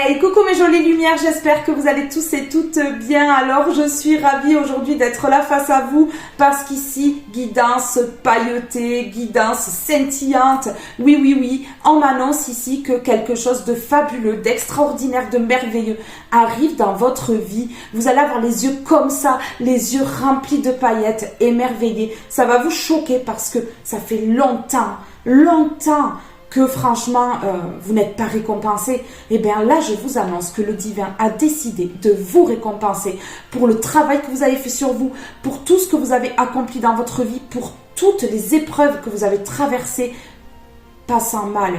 Hey, coucou mes jolies lumières, j'espère que vous allez tous et toutes bien. Alors je suis ravie aujourd'hui d'être là face à vous parce qu'ici, guidance pailletée, guidance scintillante. Oui, oui, oui, on m'annonce ici que quelque chose de fabuleux, d'extraordinaire, de merveilleux arrive dans votre vie. Vous allez avoir les yeux comme ça, les yeux remplis de paillettes, émerveillés. Ça va vous choquer parce que ça fait longtemps que franchement, vous n'êtes pas récompensé. Et bien là, je vous annonce que le divin a décidé de vous récompenser pour le travail que vous avez fait sur vous, pour tout ce que vous avez accompli dans votre vie, pour toutes les épreuves que vous avez traversées, pas sans mal.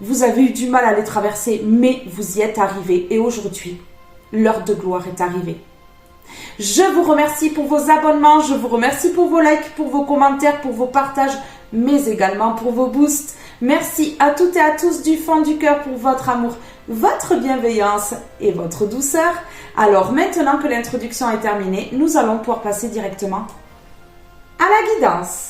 Vous avez eu du mal à les traverser, mais vous y êtes arrivé. Et aujourd'hui, l'heure de gloire est arrivée. Je vous remercie pour vos abonnements, je vous remercie pour vos likes, pour vos commentaires, pour vos partages, mais également pour vos boosts. Merci à toutes et à tous du fond du cœur pour votre amour, votre bienveillance et votre douceur. Alors maintenant que l'introduction est terminée, nous allons pouvoir passer directement à la guidance.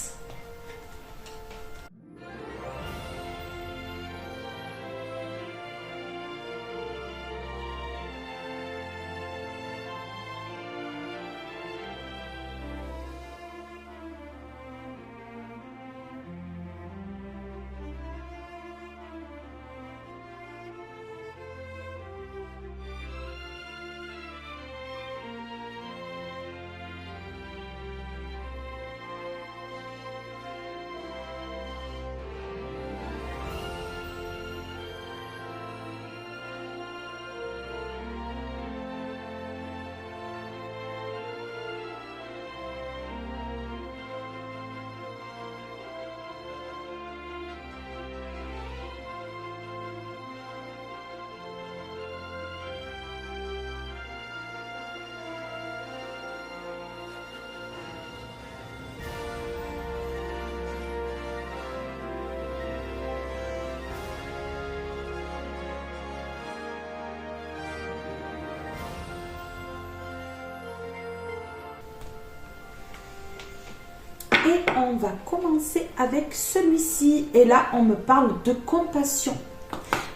Et on va commencer avec celui-ci. Et là, on me parle de compassion.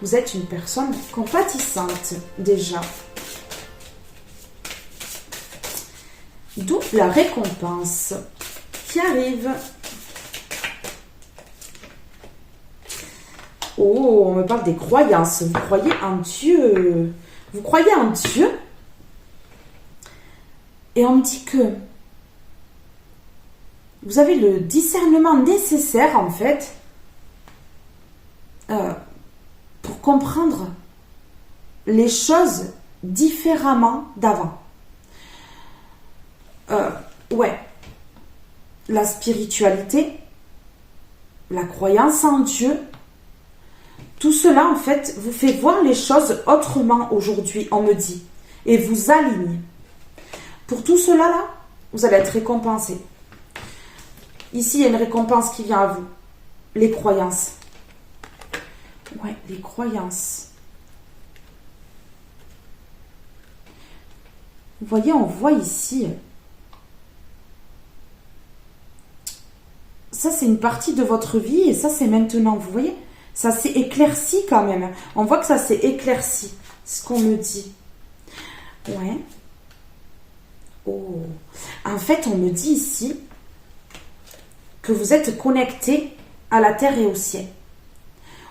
Vous êtes une personne compatissante, déjà. D'où la récompense qui arrive. Oh, on me parle des croyances. Vous croyez en Dieu. Vous croyez en Dieu. Et on me dit que vous avez le discernement nécessaire, en fait, pour comprendre les choses différemment d'avant. Ouais. La spiritualité, la croyance en Dieu, tout cela, en fait, vous fait voir les choses autrement aujourd'hui, on me dit, et vous aligne. Pour tout cela, là, vous allez être récompensé. Ici, il y a une récompense qui vient à vous. Les croyances. Ouais, les croyances. Vous voyez, on voit ici. Ça, c'est une partie de votre vie et ça, c'est maintenant. Vous voyez, ça s'est éclairci quand même. On voit que ça s'est éclairci, ce qu'on me dit. Ouais. Oh. En fait, on me dit ici que vous êtes connecté à la terre et au ciel.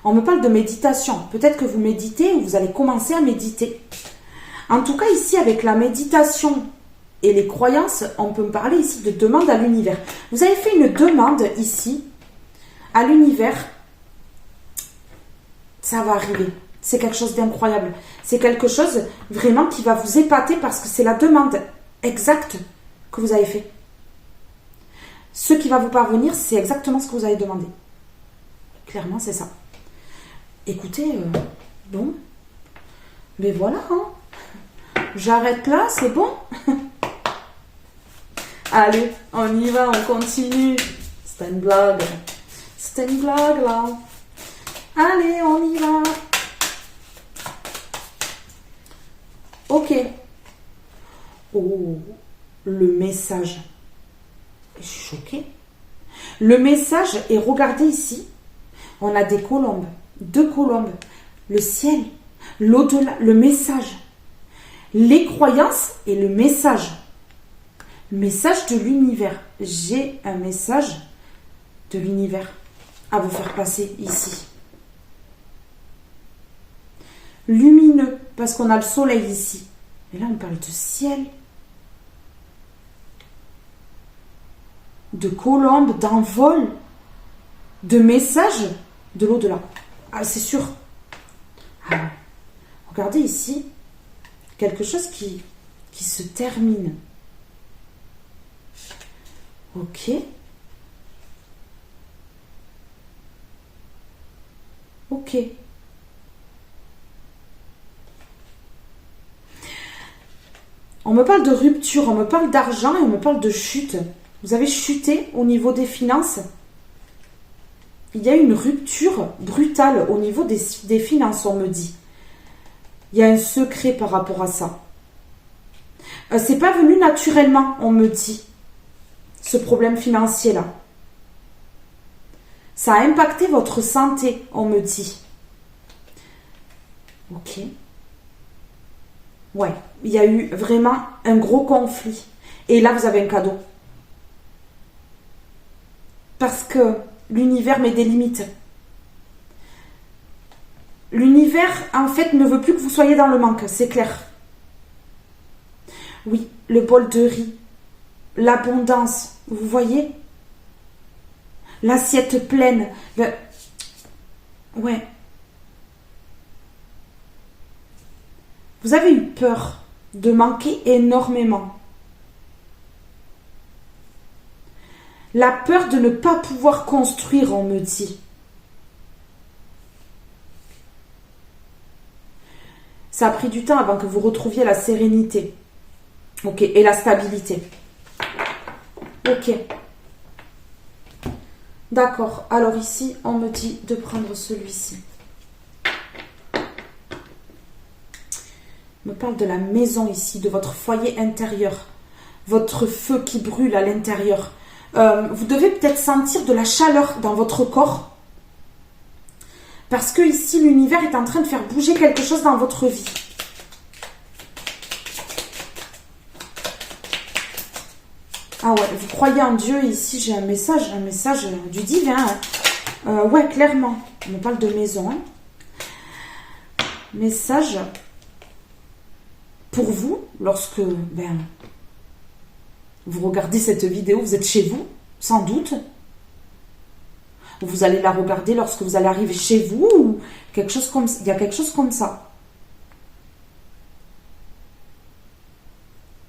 On me parle de méditation. Peut-être que vous méditez ou vous allez commencer à méditer. En tout cas, ici, avec la méditation et les croyances, on peut me parler ici de demande à l'univers. Vous avez fait une demande ici à l'univers. Ça va arriver. C'est quelque chose d'incroyable. C'est quelque chose vraiment qui va vous épater parce que c'est la demande exacte que vous avez fait. Ce qui va vous parvenir, c'est exactement ce que vous avez demandé. Clairement, c'est ça. Écoutez, bon. Mais voilà, hein. J'arrête là, c'est bon. Allez, on y va, on continue. C'était une blague. C'était une blague, là. Allez, on y va. Ok. Oh, le message. Je suis choquée. Le message est, regardez ici, on a des colombes, 2 colombes, le ciel, l'au-delà, le message. Les croyances et le message. Le message de l'univers. J'ai un message de l'univers à vous faire passer ici. Lumineux, parce qu'on a le soleil ici. Et là, on parle de ciel, de colombe, d'envol, de message de l'au-delà. Ah, c'est sûr. Ah, regardez ici, quelque chose qui se termine. Ok. Ok. On me parle de rupture, on me parle d'argent et on me parle de chute. Vous avez chuté au niveau des finances. Il y a une rupture brutale au niveau des finances, on me dit. Il y a un secret par rapport à ça. C'est pas venu naturellement, on me dit, ce problème financier-là. Ça a impacté votre santé, on me dit. Ok. Ouais, il y a eu vraiment un gros conflit. Et là, vous avez un cadeau. Parce que l'univers met des limites. L'univers, en fait, ne veut plus que vous soyez dans le manque, c'est clair. Oui, le bol de riz, l'abondance, vous voyez? L'assiette pleine. Ouais. Vous avez eu peur de manquer énormément. La peur de ne pas pouvoir construire, on me dit. Ça a pris du temps avant que vous retrouviez la sérénité. Ok, et la stabilité. Ok. D'accord, alors ici, on me dit de prendre celui-ci. On me parle de la maison ici, de votre foyer intérieur. Votre feu qui brûle à l'intérieur. Vous devez peut-être sentir de la chaleur dans votre corps. Parce que ici, l'univers est en train de faire bouger quelque chose dans votre vie. Ah ouais, vous croyez en Dieu, ici j'ai un message du divin. Ouais, clairement. On me parle de maison. Hein. Message pour vous, lorsque vous regardez cette vidéo, vous êtes chez vous, sans doute. Vous allez la regarder lorsque vous allez arriver chez vous, ou quelque chose comme ça. Il y a quelque chose comme ça.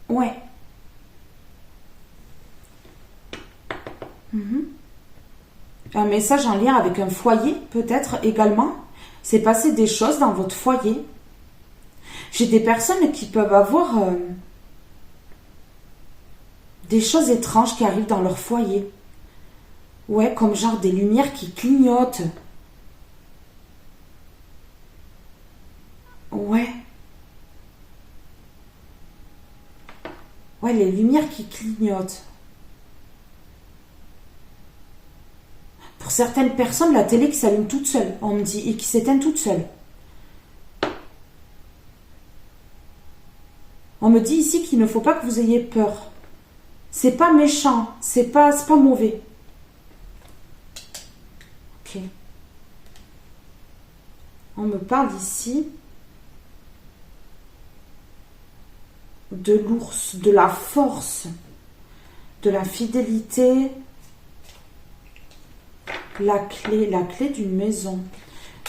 Ouais. Un message en lien avec un foyer, peut-être également. C'est passé des choses dans votre foyer. J'ai des personnes qui peuvent avoir des choses étranges qui arrivent dans leur foyer. Ouais, comme genre des lumières qui clignotent. Ouais. Ouais, les lumières qui clignotent. Pour certaines personnes, la télé qui s'allume toute seule, on me dit, et qui s'éteint toute seule. On me dit ici qu'il ne faut pas que vous ayez peur. C'est pas méchant, c'est pas mauvais. Ok. On me parle ici de l'ours, de la force, de la fidélité. La clé d'une maison.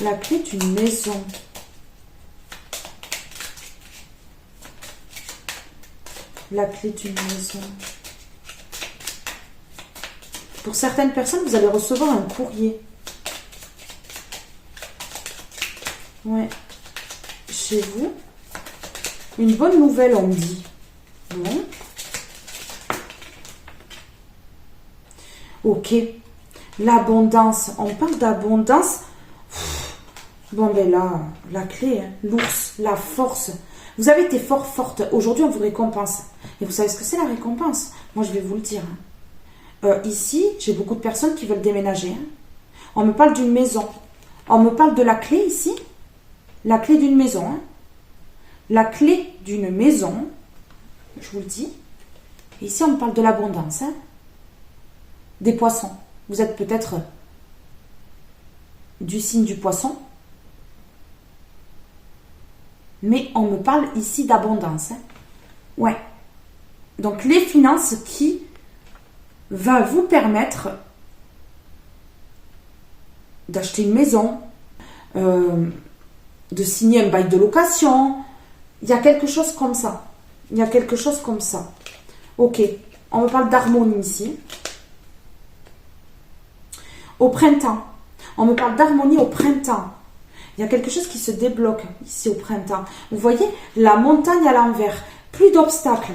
La clé d'une maison. La clé d'une maison. Pour certaines personnes, vous allez recevoir un courrier. Ouais. Chez vous. Une bonne nouvelle, on me dit. Bon. Ok. L'abondance. On parle d'abondance. Bon, ben là, la clé, hein, l'ours, la force. Vous avez été forte. Aujourd'hui, on vous récompense. Et vous savez ce que c'est la récompense? Moi, je vais vous le dire. Ici, j'ai beaucoup de personnes qui veulent déménager. Hein. On me parle d'une maison. On me parle de la clé ici. la clé d'une maison. Hein. La clé d'une maison, je vous le dis. Et ici, on me parle de l'abondance. Hein. Des poissons. Vous êtes peut-être du signe du poisson. Mais on me parle ici d'abondance. Hein. Ouais. Donc, les finances qui va vous permettre d'acheter une maison, de signer un bail de location. Il y a quelque chose comme ça. Il y a quelque chose comme ça. Ok. On me parle d'harmonie ici. Au printemps. On me parle d'harmonie au printemps. Il y a quelque chose qui se débloque ici au printemps. Vous voyez, la montagne à l'envers. Plus d'obstacles.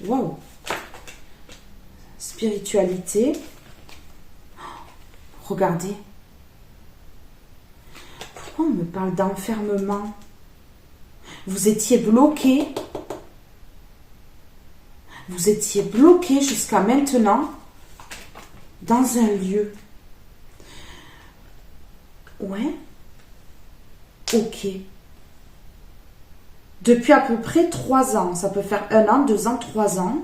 Waouh. Spiritualité. Regardez. Pourquoi on me parle d'enfermement? Vous étiez bloqué. Vous étiez bloqué jusqu'à maintenant dans un lieu. Ouais. Ok. Depuis à peu près 3 ans. Ça peut faire 1 an, 2 ans, 3 ans.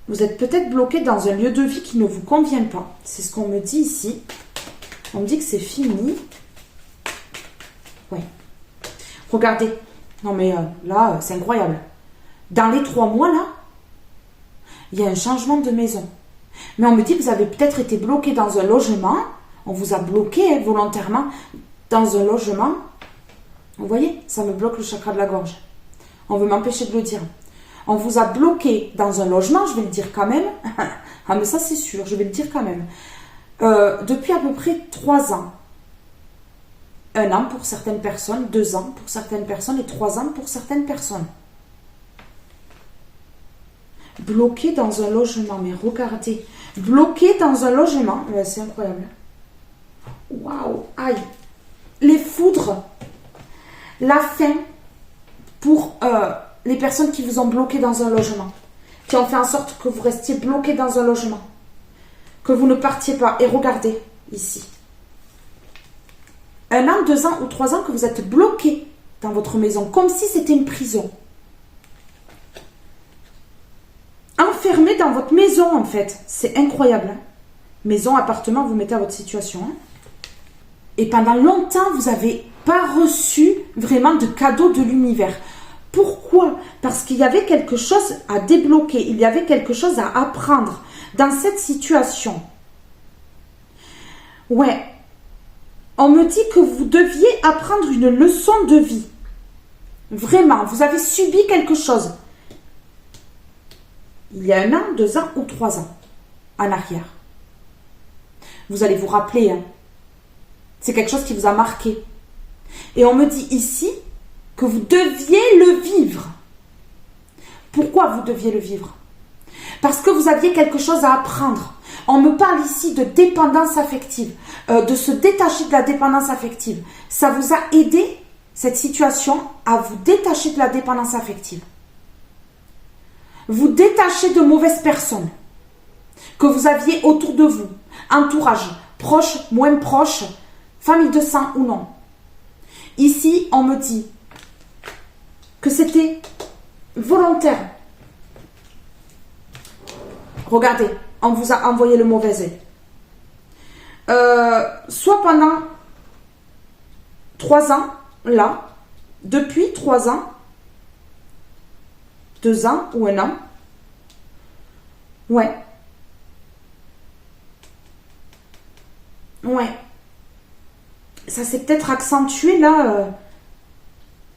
Vous êtes peut-être bloqué dans un lieu de vie qui ne vous convient pas. C'est ce qu'on me dit ici. On me dit que c'est fini. Ouais. Regardez. Non mais là, c'est incroyable. Dans les 3 mois, là, il y a un changement de maison. Mais on me dit que vous avez peut-être été bloqué dans un logement. On vous a bloqué volontairement dans un logement. Vous voyez, ça me bloque le chakra de la gorge. On veut m'empêcher de le dire. On vous a bloqué dans un logement, je vais le dire quand même. Ah mais ça c'est sûr, je vais le dire quand même. Depuis à peu près 3 ans. 1 an pour certaines personnes, 2 ans pour certaines personnes et 3 ans pour certaines personnes. Bloqué dans un logement, mais regardez. Bloqué dans un logement, c'est incroyable. Waouh, aïe. Les foudres. La fin pour les personnes qui vous ont bloqué dans un logement. Qui ont fait en sorte que vous restiez bloqué dans un logement. Que vous ne partiez pas. Et regardez, ici. 1 an, 2 ans ou 3 ans que vous êtes bloqué dans votre maison. Comme si c'était une prison. Enfermé dans votre maison, en fait. C'est incroyable. Hein. Maison, appartement, vous mettez à votre situation. Hein. Et pendant longtemps, vous n'avez pas reçu vraiment de cadeau de l'univers. Pourquoi? Parce qu'il y avait quelque chose à débloquer. Il y avait quelque chose à apprendre dans cette situation. Ouais. On me dit que vous deviez apprendre une leçon de vie. Vraiment, vous avez subi quelque chose. Il y a 1 an, 2 ans ou 3 ans en arrière. Vous allez vous rappeler, hein. C'est quelque chose qui vous a marqué. Et on me dit ici que vous deviez le vivre. Pourquoi vous deviez le vivre? Parce que vous aviez quelque chose à apprendre. On me parle ici de dépendance affective, de se détacher de la dépendance affective. Ça vous a aidé, cette situation, à vous détacher de la dépendance affective. Vous détachez de mauvaises personnes que vous aviez autour de vous, entourage, proche, moins proche, famille de sang ou non. Ici, on me dit que c'était volontaire. Regardez, on vous a envoyé le mauvais œil. Soit pendant 3 ans, là, depuis 3 ans, 2 ans ou 1 an. Ouais. Ouais. Ça s'est peut-être accentué là,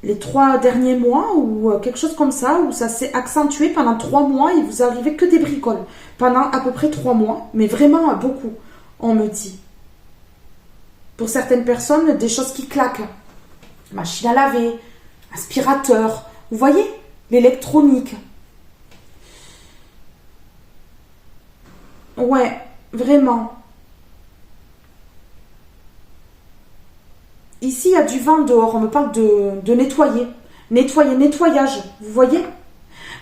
les 3 derniers mois ou quelque chose comme ça, où ça s'est accentué pendant 3 mois et vous arrivez que des bricoles. Pendant à peu près 3 mois, mais vraiment beaucoup, on me dit. Pour certaines personnes, des choses qui claquent. Machine à laver, aspirateur, vous voyez? L'électronique. Ouais, vraiment. Ici, il y a du vent dehors. On me parle de nettoyer. Nettoyer, nettoyage. Vous voyez?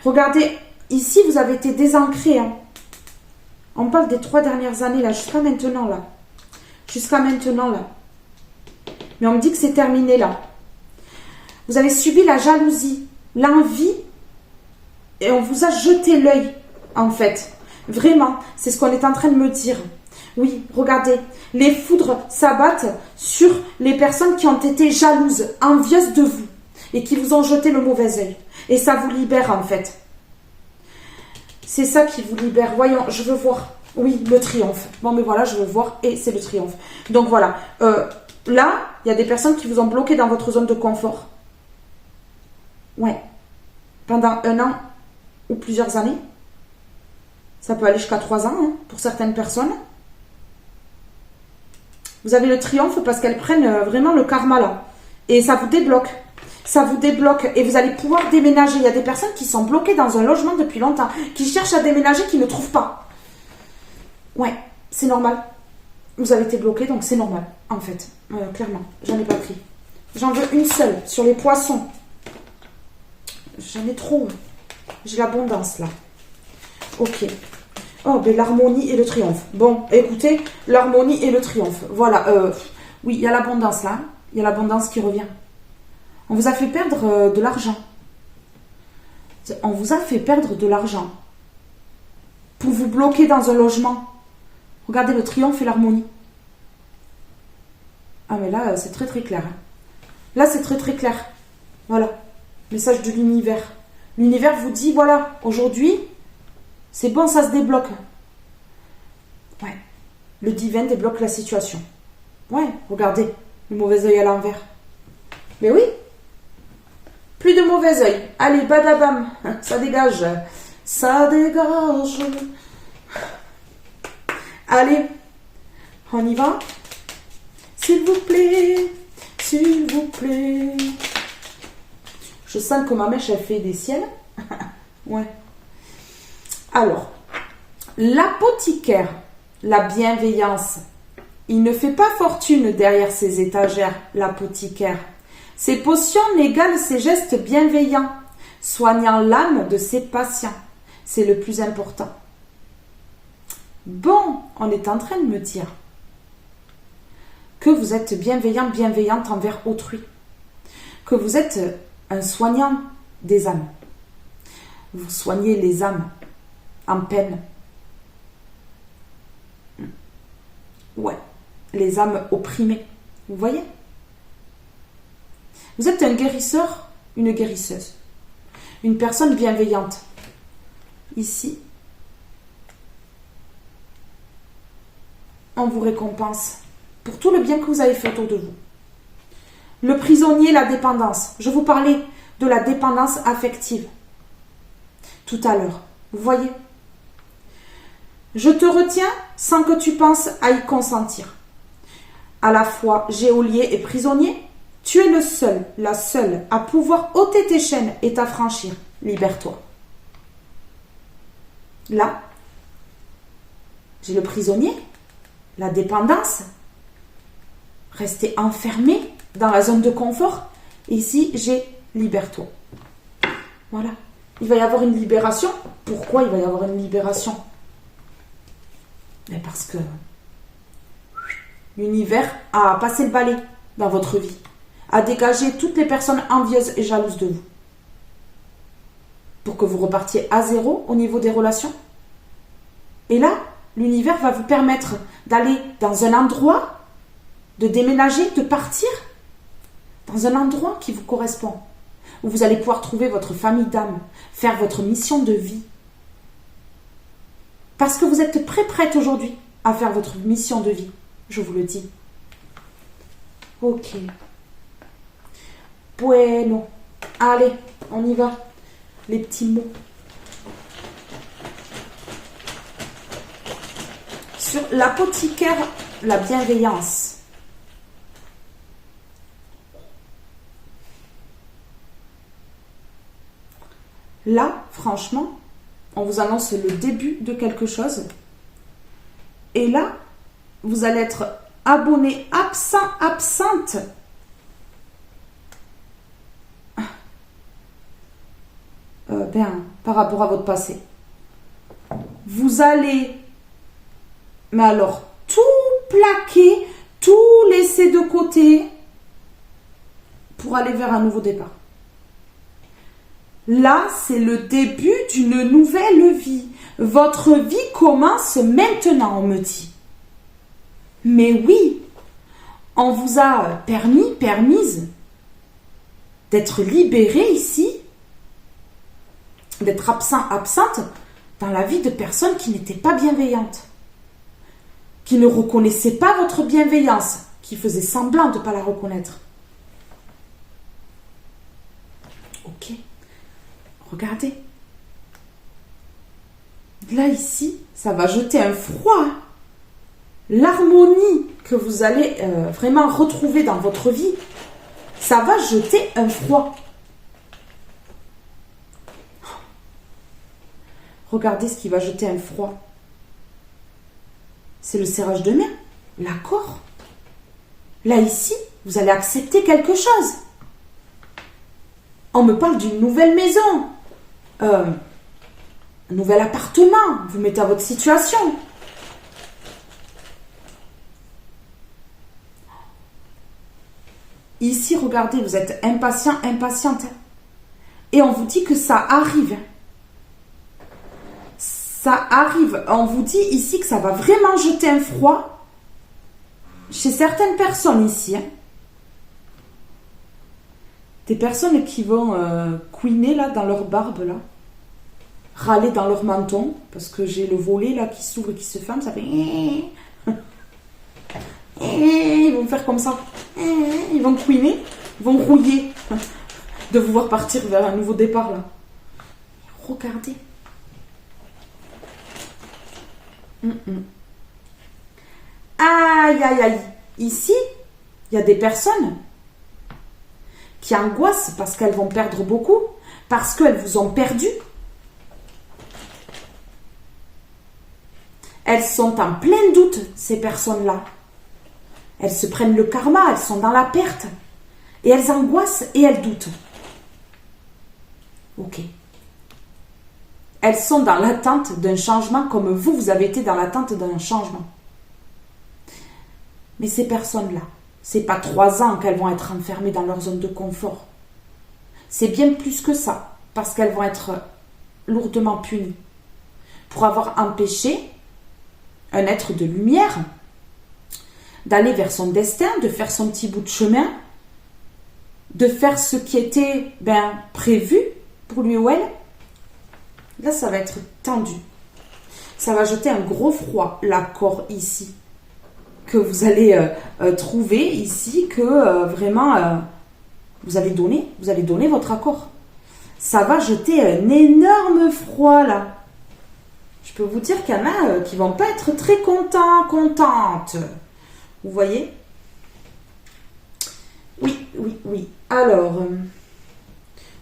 Regardez, Ici, vous avez été désancré. Hein. On parle des 3 dernières années, là, jusqu'à maintenant, là. Jusqu'à maintenant, là. Mais on me dit que c'est terminé, là. Vous avez subi la jalousie, l'envie, et on vous a jeté l'œil, en fait. Vraiment, c'est ce qu'on est en train de me dire. Oui, regardez, les foudres s'abattent sur les personnes qui ont été jalouses, envieuses de vous, et qui vous ont jeté le mauvais œil. Et ça vous libère, en fait. C'est ça qui vous libère. Voyons, je veux voir. Oui, le triomphe. Bon, mais voilà, je veux voir. Et c'est le triomphe. Donc, voilà. Là, il y a des personnes qui vous ont bloqué dans votre zone de confort. Ouais. Pendant 1 an ou plusieurs années. Ça peut aller jusqu'à 3 ans, hein, pour certaines personnes. Vous avez le triomphe parce qu'elles prennent vraiment le karma, là. Et ça vous débloque. Ça vous débloque et vous allez pouvoir déménager. Il y a des personnes qui sont bloquées dans un logement depuis longtemps, qui cherchent à déménager, qui ne trouvent pas. Ouais, c'est normal. Vous avez été bloqué, donc c'est normal, en fait. Clairement, j'en ai pas pris. J'en veux une seule, sur les poissons. J'en ai trop. J'ai l'abondance, là. Ok. Oh, ben l'harmonie et le triomphe. Bon, écoutez, l'harmonie et le triomphe. Voilà. Oui, il y a l'abondance, là. Il y a l'abondance qui revient. On vous a fait perdre de l'argent. On vous a fait perdre de l'argent. Pour vous bloquer dans un logement. Regardez le triomphe et l'harmonie. Ah mais là, c'est très très clair. Hein. Là, c'est très très clair. Voilà. Message de l'univers. L'univers vous dit, voilà, aujourd'hui, c'est bon, ça se débloque. Ouais. Le divin débloque la situation. Ouais, regardez. Le mauvais œil à l'envers. Mais oui. Plus de mauvais œil. Allez, badabam. Ça dégage. Ça dégage. Allez. On y va. S'il vous plaît. S'il vous plaît. Je sens que ma mèche, elle fait des ciels. Ouais. Alors. L'apothicaire. La bienveillance. Il ne fait pas fortune derrière ses étagères, l'apothicaire. Ses potions n'égalent ses gestes bienveillants, soignant l'âme de ses patients. C'est le plus important. Bon, on est en train de me dire que vous êtes bienveillant, bienveillante envers autrui. Que vous êtes un soignant des âmes. Vous soignez les âmes en peine. Ouais, les âmes opprimées. Vous voyez ? Vous êtes un guérisseur, une guérisseuse. Une personne bienveillante. Ici, on vous récompense pour tout le bien que vous avez fait autour de vous. Le prisonnier, la dépendance. Je vous parlais de la dépendance affective tout à l'heure. Vous voyez ? Je te retiens sans que tu penses à y consentir. À la fois geôlier et prisonnier, tu es le seul, la seule à pouvoir ôter tes chaînes et t'affranchir. Libère-toi. Là, j'ai le prisonnier, la dépendance, rester enfermé dans la zone de confort. Ici, j'ai libère-toi. Voilà. Il va y avoir une libération. Pourquoi il va y avoir une libération ? Mais parce que l'univers a passé le balai dans votre vie, a dégagé toutes les personnes envieuses et jalouses de vous, pour que vous repartiez à zéro au niveau des relations. Et là, l'univers va vous permettre d'aller dans un endroit, de déménager, de partir dans un endroit qui vous correspond, où vous allez pouvoir trouver votre famille d'âme, faire votre mission de vie. Parce que vous êtes prête aujourd'hui à faire votre mission de vie, je vous le dis. Ok. Bueno. Allez, on y va. Les petits mots. Sur l'apothicaire, la bienveillance. Là, franchement, on vous annonce le début de quelque chose. Et là, vous allez être abonné, absent, absente. par rapport à votre passé. Vous allez, mais alors, tout plaquer, tout laisser de côté pour aller vers un nouveau départ. Là, c'est le début d'une nouvelle vie. Votre vie commence maintenant, on me dit. Mais oui, on vous a permise d'être libéré ici, d'être absente dans la vie de personnes qui n'étaient pas bienveillantes, qui ne reconnaissaient pas votre bienveillance, qui faisaient semblant de ne pas la reconnaître. Ok, regardez. Là, ici, ça va jeter un froid. L'harmonie que vous allez vraiment retrouver dans votre vie, ça va jeter un froid. Regardez ce qui va jeter un froid. C'est le serrage de main, l'accord. Là, ici, vous allez accepter quelque chose. On me parle d'une nouvelle maison, un nouvel appartement. Vous mettez à votre situation. Ici, regardez, vous êtes impatiente. Et on vous dit que ça arrive. Ça arrive. On vous dit ici que ça va vraiment jeter un froid chez certaines personnes ici. Des personnes qui vont couiner là dans leur barbe là. Râler dans leur menton. Parce que j'ai le volet là qui s'ouvre et qui se ferme. Ça fait... Ils vont faire comme ça. Ils vont couiner. Ils vont rouiller. De vous voir partir vers un nouveau départ là. Regardez. Aïe, aïe, aïe. Ici, il y a des personnes qui angoissent parce qu'elles vont perdre beaucoup, parce qu'elles vous ont perdu. Elles sont en plein doute, ces personnes-là. Elles se prennent le karma, elles sont dans la perte. Et elles angoissent et elles doutent. Ok. Elles sont dans l'attente d'un changement comme vous avez été dans l'attente d'un changement. Mais ces personnes-là, c'est pas 3 ans qu'elles vont être enfermées dans leur zone de confort. C'est bien plus que ça, parce qu'elles vont être lourdement punies pour avoir empêché un être de lumière d'aller vers son destin, de faire son petit bout de chemin, de faire ce qui était prévu pour lui ou elle. Là, ça va être tendu. Ça va jeter un gros froid, l'accord ici, que vous allez trouver ici, que vraiment, vous allez donner votre accord. Ça va jeter un énorme froid, là. Je peux vous dire qu'il y en a qui vont pas être très contentes. Vous voyez? Oui. Alors,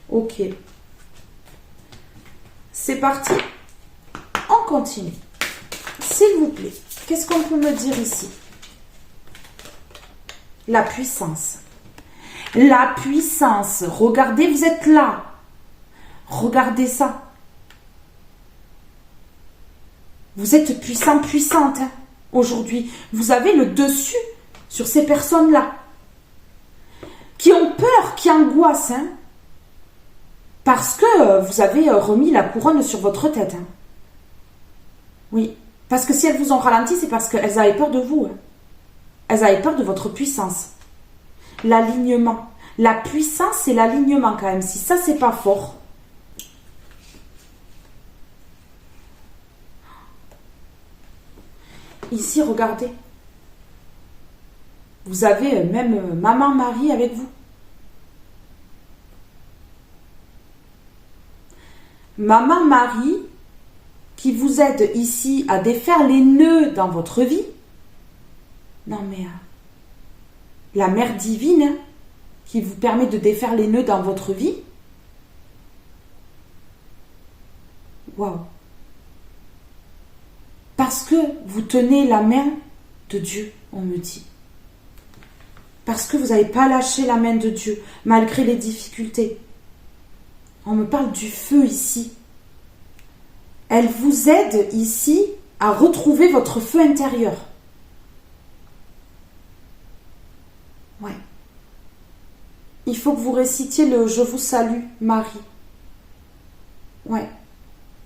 ok. C'est parti. On continue. S'il vous plaît, qu'est-ce qu'on peut me dire ici? La puissance. La puissance. Regardez, vous êtes là. Regardez ça. Vous êtes puissante aujourd'hui. Vous avez le dessus sur ces personnes-là. Qui ont peur, qui angoissent. Parce que vous avez remis la couronne sur votre tête. Oui. Parce que si elles vous ont ralenti, c'est parce qu'elles avaient peur de vous. Elles avaient peur de votre puissance. L'alignement. La puissance, c'est l'alignement quand même. Si ça, c'est pas fort. Ici, regardez. Vous avez même Maman Marie avec vous. Maman Marie qui vous aide ici à défaire les nœuds dans votre vie. Non mais la mère divine qui vous permet de défaire les nœuds dans votre vie. Waouh. Parce que vous tenez la main de Dieu, on me dit. Parce que vous n'avez pas lâché la main de Dieu, malgré les difficultés. On me parle du feu ici. Elle vous aide ici à retrouver votre feu intérieur. Ouais. Il faut que vous récitiez le « Je vous salue, Marie ». Ouais.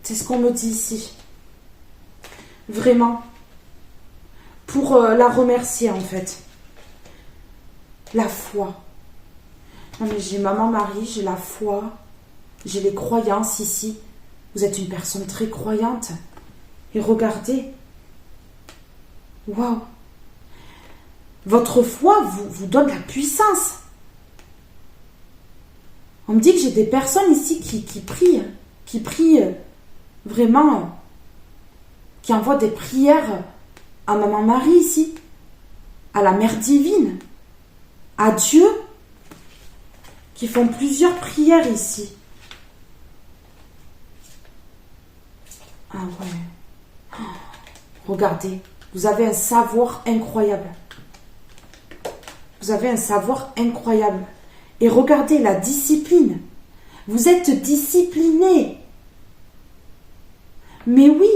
C'est ce qu'on me dit ici. Vraiment. Pour la remercier, en fait. La foi. Non, mais j'ai Maman Marie, j'ai la foi, j'ai les croyances ici. Vous êtes une personne très croyante. Et regardez. Waouh. Votre foi vous donne la puissance. On me dit que j'ai des personnes ici qui prient vraiment, qui envoient des prières à Maman Marie ici, à la Mère Divine, à Dieu, qui font plusieurs prières ici. Ah ouais. Oh, regardez, vous avez un savoir incroyable. Vous avez un savoir incroyable. Et regardez la discipline. Vous êtes discipliné. Mais oui.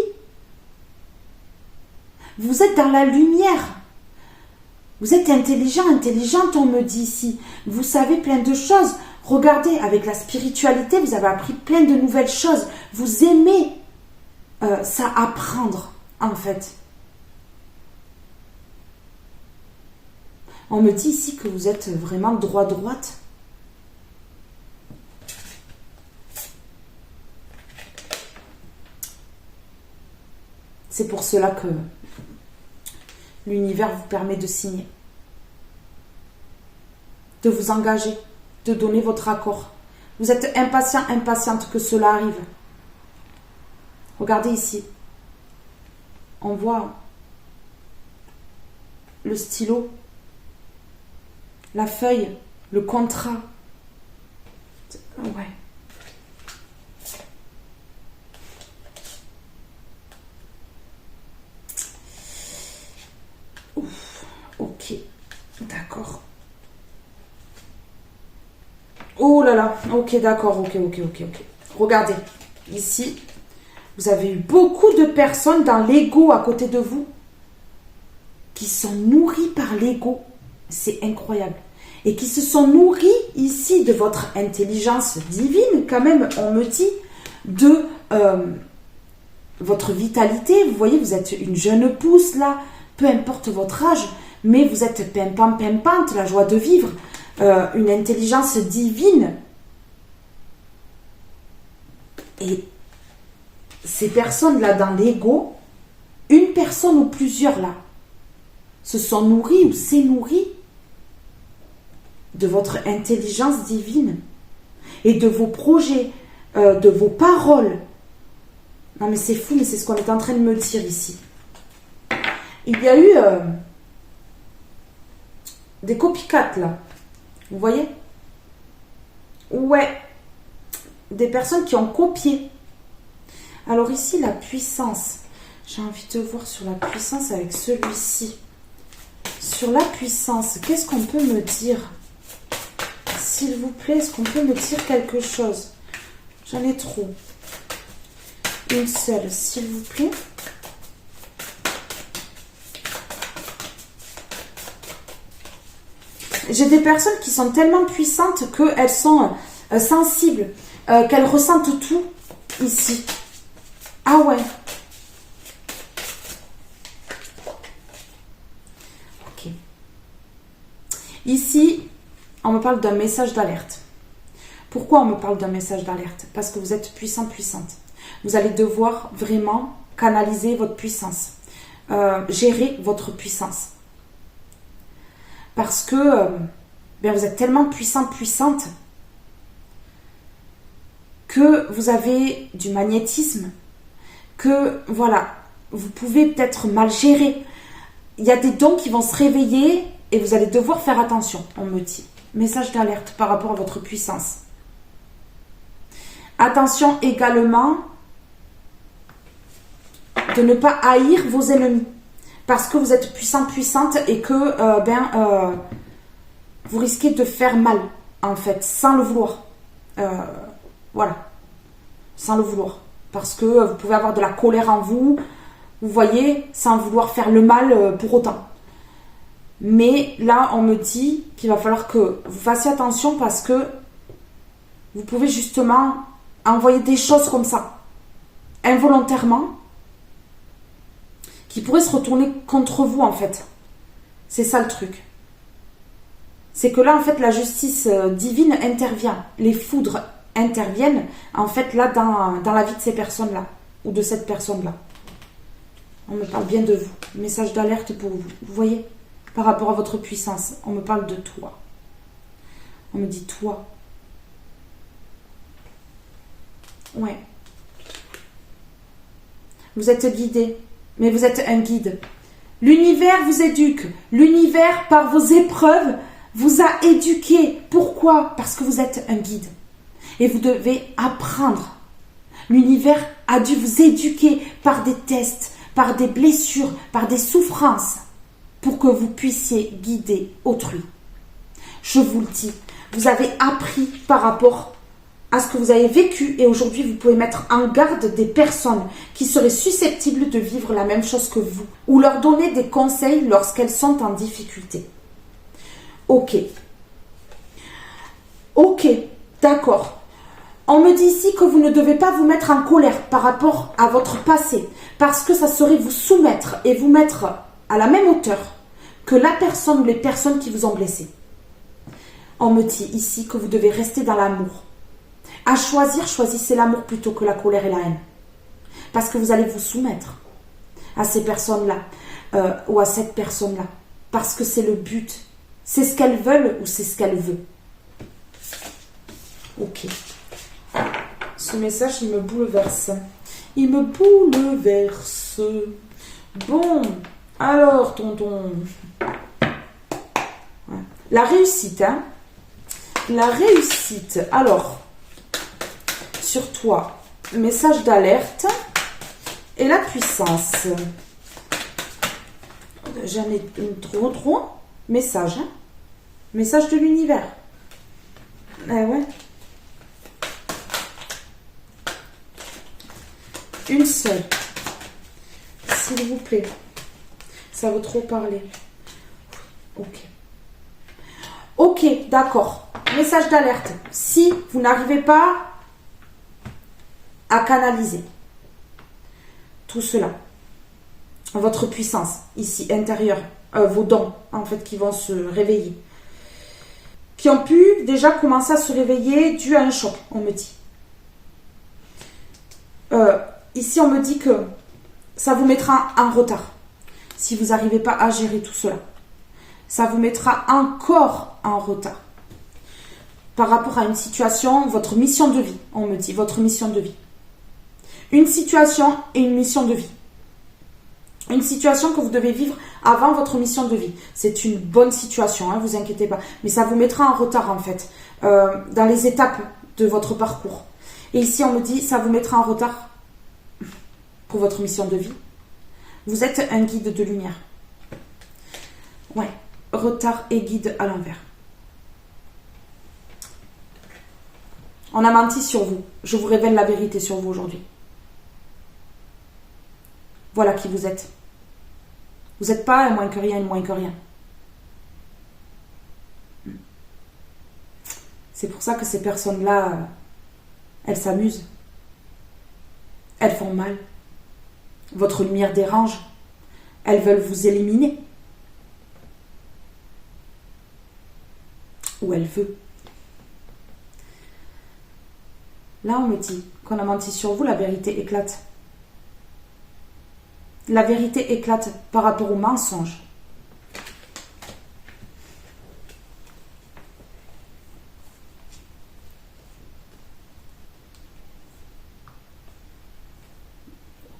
Vous êtes dans la lumière. Vous êtes intelligent, intelligente, on me dit ici. Vous savez plein de choses. Regardez, avec la spiritualité, vous avez appris plein de nouvelles choses. Vous aimez ça apprendre, en fait. On me dit ici que vous êtes vraiment droite. C'est pour cela que l'univers vous permet de signer, de vous engager, de donner votre accord. Vous êtes impatient, impatiente que cela arrive. Regardez ici. On voit le stylo, la feuille, le contrat. Ouais. Ouf. Ok. D'accord. Oh là là. Ok, d'accord. Ok. Regardez. Ici, vous avez eu beaucoup de personnes dans l'ego à côté de vous qui sont nourries par l'ego. C'est incroyable. Et qui se sont nourries ici de votre intelligence divine, quand même, on me dit, de votre vitalité. Vous voyez, vous êtes une jeune pousse, là, peu importe votre âge, mais vous êtes pimpante, la joie de vivre, une intelligence divine. Et ces personnes-là dans l'ego, une personne ou plusieurs là, se sont nourries ou s'est nourrie de votre intelligence divine et de vos projets, de vos paroles. Non mais c'est fou, mais c'est ce qu'on est en train de me dire ici. Il y a eu des copycats là, vous voyez? Ouais, des personnes qui ont copié. Alors ici, la puissance. J'ai envie de voir sur la puissance avec celui-ci. Sur la puissance, qu'est-ce qu'on peut me dire? S'il vous plaît, est-ce qu'on peut me dire quelque chose? J'en ai trop. Une seule, s'il vous plaît. J'ai des personnes qui sont tellement puissantes qu'elles sont sensibles, qu'elles ressentent tout ici. Ah ouais. Ok. Ici, on me parle d'un message d'alerte. Pourquoi on me parle d'un message d'alerte? Parce que vous êtes puissante. Vous allez devoir vraiment canaliser votre puissance. Gérer votre puissance. Parce que vous êtes tellement puissante que vous avez du magnétisme, que voilà, vous pouvez peut-être mal gérer. Il y a des dons qui vont se réveiller et vous allez devoir faire attention, on me dit. Message d'alerte par rapport à votre puissance. Attention également de ne pas haïr vos ennemis. Parce que vous êtes puissante et que vous risquez de faire mal, en fait, sans le vouloir. Voilà. Sans le vouloir. Parce que vous pouvez avoir de la colère en vous, vous voyez, sans vouloir faire le mal pour autant. Mais là, on me dit qu'il va falloir que vous fassiez attention parce que vous pouvez justement envoyer des choses comme ça, involontairement, qui pourraient se retourner contre vous en fait. C'est ça le truc. C'est que là, en fait, la justice divine intervient. Les foudres interviennent, en fait, là, dans la vie de ces personnes-là, ou de cette personne-là. On me parle bien de vous. Message d'alerte pour vous. Vous voyez, par rapport à votre puissance, on me parle de toi. On me dit toi. Ouais. Vous êtes guidé, mais vous êtes un guide. L'univers vous éduque. L'univers, par vos épreuves, vous a éduqué. Pourquoi? Parce que vous êtes un guide. Et vous devez apprendre. L'univers a dû vous éduquer par des tests, par des blessures, par des souffrances, pour que vous puissiez guider autrui. Je vous le dis, vous avez appris par rapport à ce que vous avez vécu et aujourd'hui vous pouvez mettre en garde des personnes qui seraient susceptibles de vivre la même chose que vous ou leur donner des conseils lorsqu'elles sont en difficulté. Ok, d'accord. On me dit ici que vous ne devez pas vous mettre en colère par rapport à votre passé parce que ça serait vous soumettre et vous mettre à la même hauteur que la personne ou les personnes qui vous ont blessé. On me dit ici que vous devez rester dans l'amour. À choisir, choisissez l'amour plutôt que la colère et la haine. Parce que vous allez vous soumettre à ces personnes-là ou à cette personne-là. Parce que c'est le but. C'est ce qu'elles veulent ou c'est ce qu'elle veut. Ok. Ce message, il me bouleverse. Il me bouleverse. Bon, alors, tonton. La réussite, hein. La réussite. Alors, sur toi, message d'alerte et la puissance. J'en ai trop. Message, hein. Message de l'univers. Eh ouais. Une seule. S'il vous plaît. Ça veut trop parler. Ok, d'accord. Message d'alerte. Si vous n'arrivez pas à canaliser tout cela, votre puissance ici intérieure, vos dons en fait qui vont se réveiller, qui ont pu déjà commencer à se réveiller dû à un choc, on me dit. Ici, on me dit que ça vous mettra en retard si vous n'arrivez pas à gérer tout cela. Ça vous mettra encore en retard par rapport à une situation, votre mission de vie, on me dit, votre mission de vie. Une situation et une mission de vie. Une situation que vous devez vivre avant votre mission de vie. C'est une bonne situation, hein, vous inquiétez pas. Mais ça vous mettra en retard en fait, dans les étapes de votre parcours. Et ici, on me dit, ça vous mettra en retard pour votre mission de vie. Vous êtes un guide de lumière. Ouais, retard et guide à l'envers. On a menti sur vous. Je vous révèle la vérité sur vous aujourd'hui. Voilà qui vous êtes. Vous n'êtes pas un moins que rien, une moins que rien. C'est pour ça que ces personnes-là, elles s'amusent. Elles font mal. Votre lumière dérange. Elles veulent vous éliminer. Ou elle veut. Là, on me dit qu'on a menti sur vous, la vérité éclate. La vérité éclate par rapport au mensonge.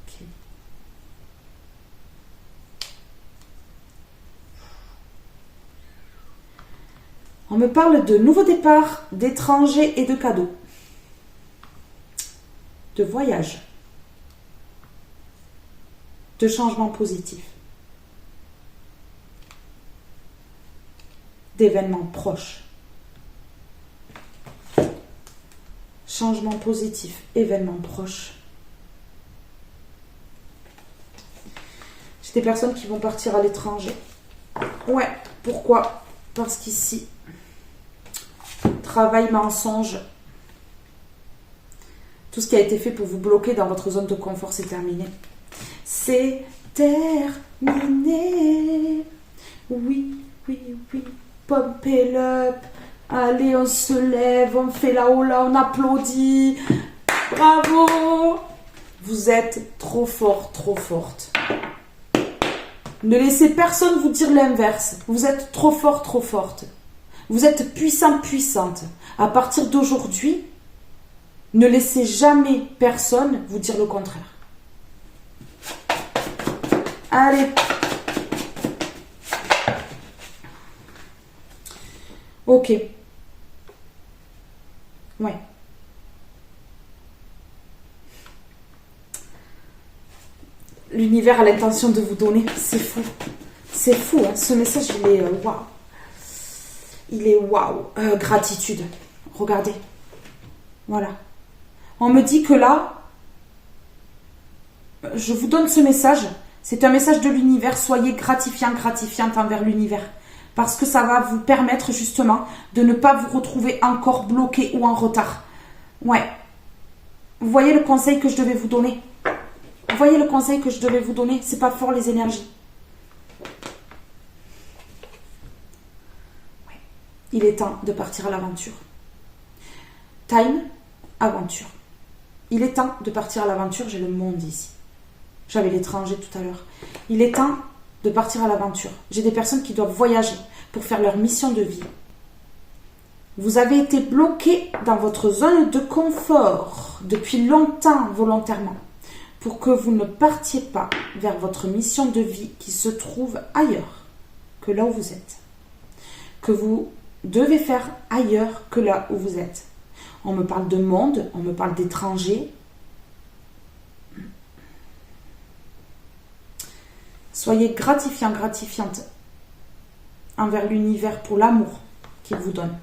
Ok. On me parle de nouveaux départs, d'étrangers et de cadeaux. De voyages. De changements positifs. D'événements proches. changement positif, événement proche. J'ai des personnes qui vont partir à l'étranger. Ouais, pourquoi? Parce qu'ici, travail mensonge. Tout ce qui a été fait pour vous bloquer dans votre zone de confort, c'est terminé. C'est terminé. Oui, oui, oui. Pump it up. Allez, on se lève, on fait la hola, on applaudit. Bravo! Vous êtes trop fort, trop forte. Ne laissez personne vous dire l'inverse. Vous êtes trop fort, trop forte. Vous êtes puissant, puissante. À partir d'aujourd'hui, ne laissez jamais personne vous dire le contraire. Allez. Ok. Ouais. L'univers a l'intention de vous donner. C'est fou. C'est fou, hein. Ce message, il est waouh. Il est waouh. Gratitude. Regardez. Voilà. On me dit que là, je vous donne ce message. C'est un message de l'univers. Soyez gratifiant, gratifiante envers l'univers. Parce que ça va vous permettre justement de ne pas vous retrouver encore bloqué ou en retard. Ouais. Vous voyez le conseil que je devais vous donner? Vous voyez le conseil que je devais vous donner? C'est pas fort les énergies. Ouais. Il est temps de partir à l'aventure. Time, aventure. Il est temps de partir à l'aventure. J'ai le monde ici. J'avais l'étranger tout à l'heure. Il est temps de partir à l'aventure. J'ai des personnes qui doivent voyager pour faire leur mission de vie. Vous avez été bloqué dans votre zone de confort depuis longtemps volontairement pour que vous ne partiez pas vers votre mission de vie qui se trouve ailleurs que là où vous êtes. Que vous devez faire ailleurs que là où vous êtes. On me parle de monde, on me parle d'étrangers. Soyez gratifiant, gratifiante envers l'univers pour l'amour qu'il vous donne.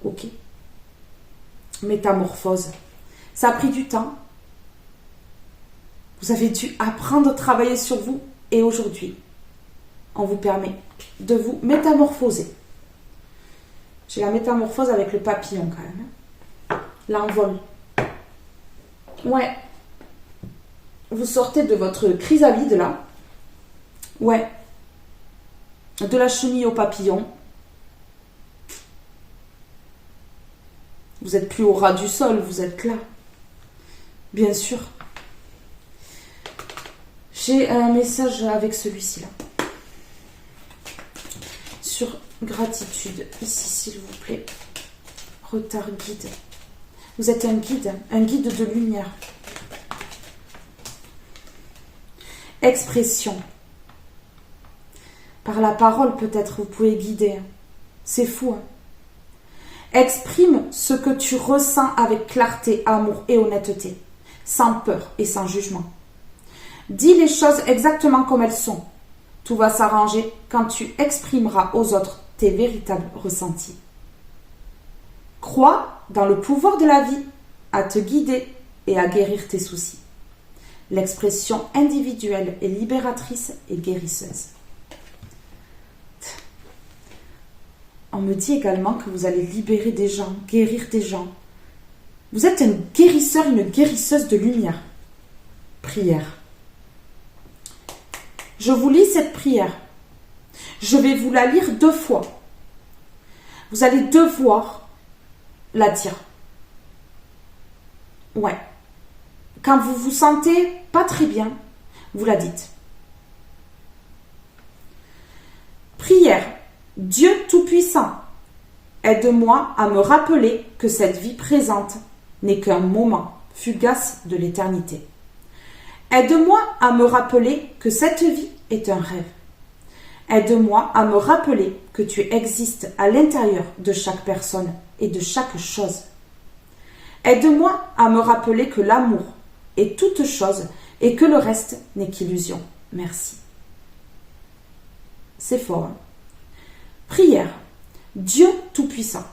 Ok. Métamorphose. Ça a pris du temps. Vous avez dû apprendre à travailler sur vous et aujourd'hui, on vous permet de vous métamorphoser. J'ai la métamorphose avec le papillon quand même. L'envol. Ouais. Vous sortez de votre chrysalide là. Ouais. De la chenille au papillon. Vous n'êtes plus au ras du sol, vous êtes là. Bien sûr. J'ai un message avec celui-ci là. Sur gratitude. Ici, s'il vous plaît. Retard guide. Vous êtes un guide de lumière. Expression. Par la parole, peut-être, vous pouvez guider. C'est fou, hein? Exprime ce que tu ressens avec clarté, amour et honnêteté, sans peur et sans jugement. Dis les choses exactement comme elles sont. Tout va s'arranger quand tu exprimeras aux autres tes véritables ressentis. Crois dans le pouvoir de la vie à te guider et à guérir tes soucis. L'expression individuelle est libératrice et guérisseuse. On me dit également que vous allez libérer des gens, guérir des gens. Vous êtes un guérisseur, une guérisseuse de lumière. Prière. Je vous lis cette prière. Je vais vous la lire 2 fois. Vous allez devoir la dire. Ouais. Quand vous vous sentez pas très bien, vous la dites. Prière. Dieu Tout-Puissant, aide-moi à me rappeler que cette vie présente n'est qu'un moment fugace de l'éternité. Aide-moi à me rappeler que cette vie est un rêve. Aide-moi à me rappeler que tu existes à l'intérieur de chaque personne et de chaque chose. Aide-moi à me rappeler que l'amour est toute chose et que le reste n'est qu'illusion. Merci. C'est fort, hein? Prière. Dieu Tout-Puissant,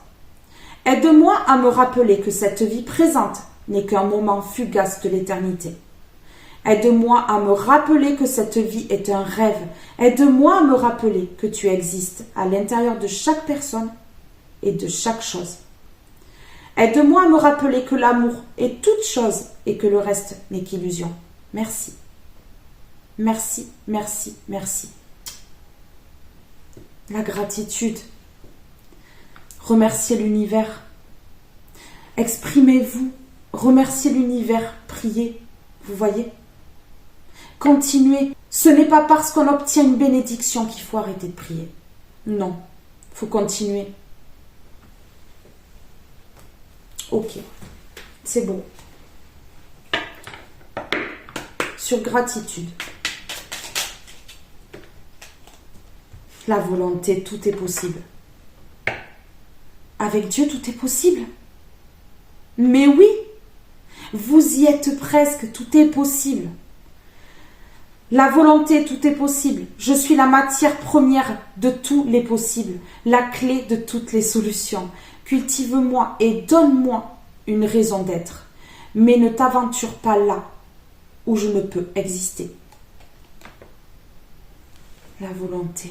Aide-moi à me rappeler que cette vie présente n'est qu'un moment fugace de l'éternité. Aide-moi à me rappeler que cette vie est un rêve. Aide-moi à me rappeler que tu existes à l'intérieur de chaque personne et de chaque chose. Aide-moi à me rappeler que l'amour est toute chose et que le reste n'est qu'illusion. Merci. Merci, merci, merci. La gratitude. Remerciez l'univers. Exprimez-vous. Remerciez l'univers. Priez. Vous voyez? Continuez. Ce n'est pas parce qu'on obtient une bénédiction qu'il faut arrêter de prier. Non. Il faut continuer. Ok. C'est bon. Sur gratitude. La volonté, tout est possible. Avec Dieu, tout est possible. Mais oui, vous y êtes presque, tout est possible. La volonté, tout est possible. Je suis la matière première de tous les possibles, la clé de toutes les solutions. Cultive-moi et donne-moi une raison d'être. Mais ne t'aventure pas là où je ne peux exister. La volonté.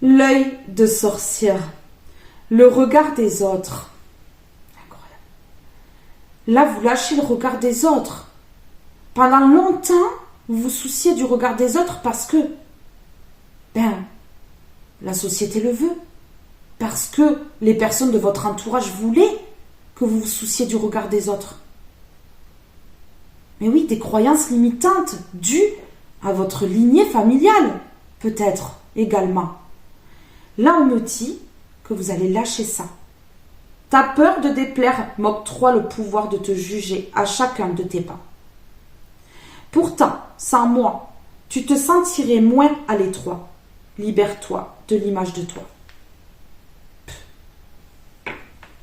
L'œil de sorcière, le regard des autres. Incroyable. Là, vous lâchez le regard des autres. Pendant longtemps, vous vous souciez du regard des autres parce que, la société le veut. Parce que les personnes de votre entourage voulaient que vous vous souciez du regard des autres. Mais oui, des croyances limitantes dues à votre lignée familiale, peut-être également. Là, on me dit que vous allez lâcher ça. Ta peur de déplaire m'octroie le pouvoir de te juger à chacun de tes pas. Pourtant, sans moi, tu te sentirais moins à l'étroit. Libère-toi de l'image de toi.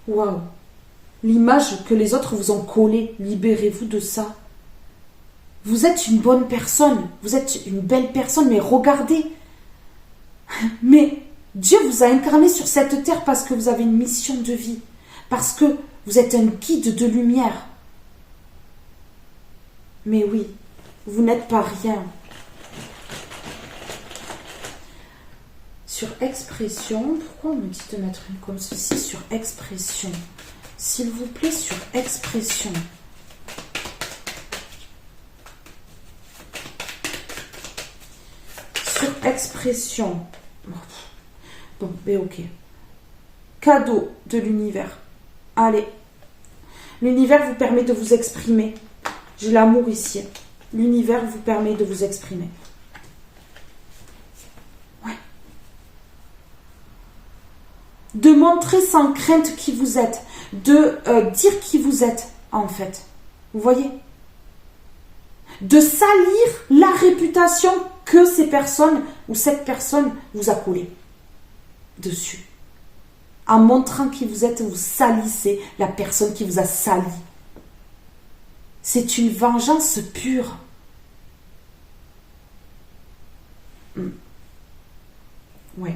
Waouh! L'image que les autres vous ont collée, libérez-vous de ça. Vous êtes une bonne personne, vous êtes une belle personne, mais regardez. Mais Dieu vous a incarné sur cette terre parce que vous avez une mission de vie, parce que vous êtes un guide de lumière. Mais oui, vous n'êtes pas rien. Sur expression, pourquoi on me dit de mettre une comme ceci sur expression? S'il vous plaît, sur expression. Sur expression. Bon, mais ok. Cadeau de l'univers. Allez. L'univers vous permet de vous exprimer. J'ai l'amour ici. L'univers vous permet de vous exprimer. Ouais. De montrer sans crainte qui vous êtes. De dire qui vous êtes, en fait. Vous voyez? De salir la réputation que ces personnes ou cette personne vous a collée dessus. En montrant qui vous êtes, vous salissez la personne qui vous a sali. C'est une vengeance pure. Ouais.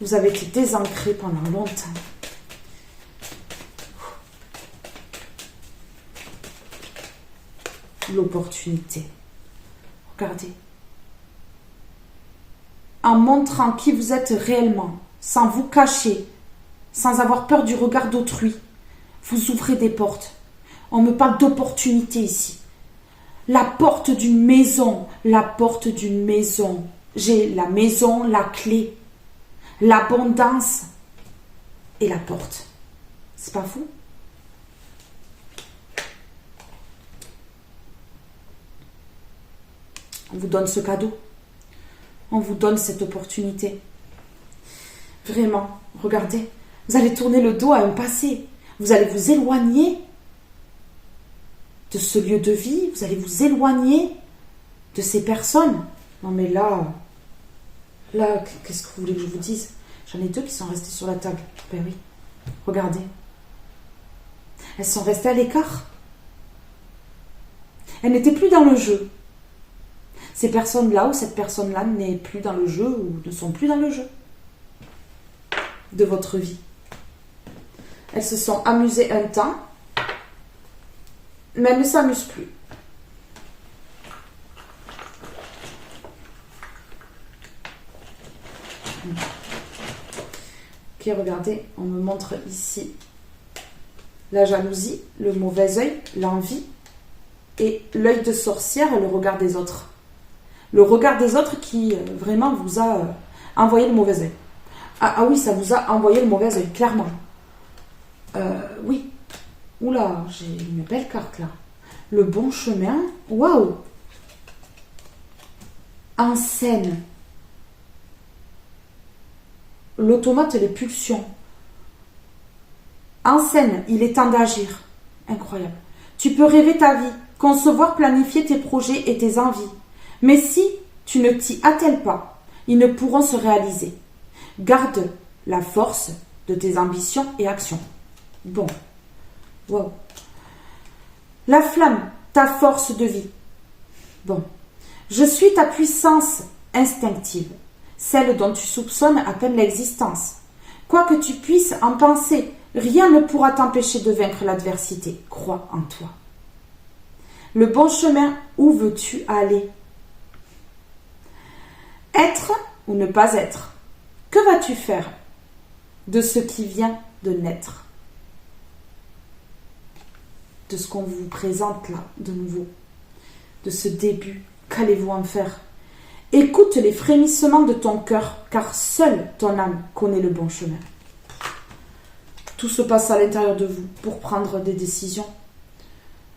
Vous avez été désancré pendant longtemps. L'opportunité. Regardez. En montrant qui vous êtes réellement, sans vous cacher, sans avoir peur du regard d'autrui, vous ouvrez des portes. On me parle d'opportunité ici. La porte d'une maison, la porte d'une maison. J'ai la maison, la clé, l'abondance et la porte. C'est pas fou? On vous donne ce cadeau. On vous donne cette opportunité. Vraiment, regardez. Vous allez tourner le dos à un passé. Vous allez vous éloigner de ce lieu de vie. Vous allez vous éloigner de ces personnes. Non mais là, qu'est-ce que vous voulez que je vous dise? J'en ai deux qui sont restées sur la table. Ben oui, regardez. Elles sont restées à l'écart. Elles n'étaient plus dans le jeu. Ces personnes-là ou cette personne-là n'est plus dans le jeu ou ne sont plus dans le jeu de votre vie. Elles se sont amusées un temps, mais elles ne s'amusent plus. Ok, regardez, on me montre ici la jalousie, le mauvais œil, l'envie et l'œil de sorcière et le regard des autres. Le regard des autres qui vraiment vous a envoyé le mauvais œil. Ah oui, ça vous a envoyé le mauvais œil, clairement. Oui. Oula, j'ai une belle carte là. Le bon chemin. Waouh. En scène. L'automate, les pulsions. En scène, il est temps d'agir. Incroyable. Tu peux rêver ta vie, concevoir, planifier tes projets et tes envies. Mais si tu ne t'y attelles pas, ils ne pourront se réaliser. Garde la force de tes ambitions et actions. Bon. Wow. La flamme, ta force de vie. Bon. Je suis ta puissance instinctive, celle dont tu soupçonnes à peine l'existence. Quoi que tu puisses en penser, rien ne pourra t'empêcher de vaincre l'adversité. Crois en toi. Le bon chemin, où veux-tu aller? Être ou ne pas être? Que vas-tu faire de ce qui vient de naître? De ce qu'on vous présente là, de nouveau. De ce début. Qu'allez-vous en faire? Écoute les frémissements de ton cœur, car seule ton âme connaît le bon chemin. Tout se passe à l'intérieur de vous pour prendre des décisions.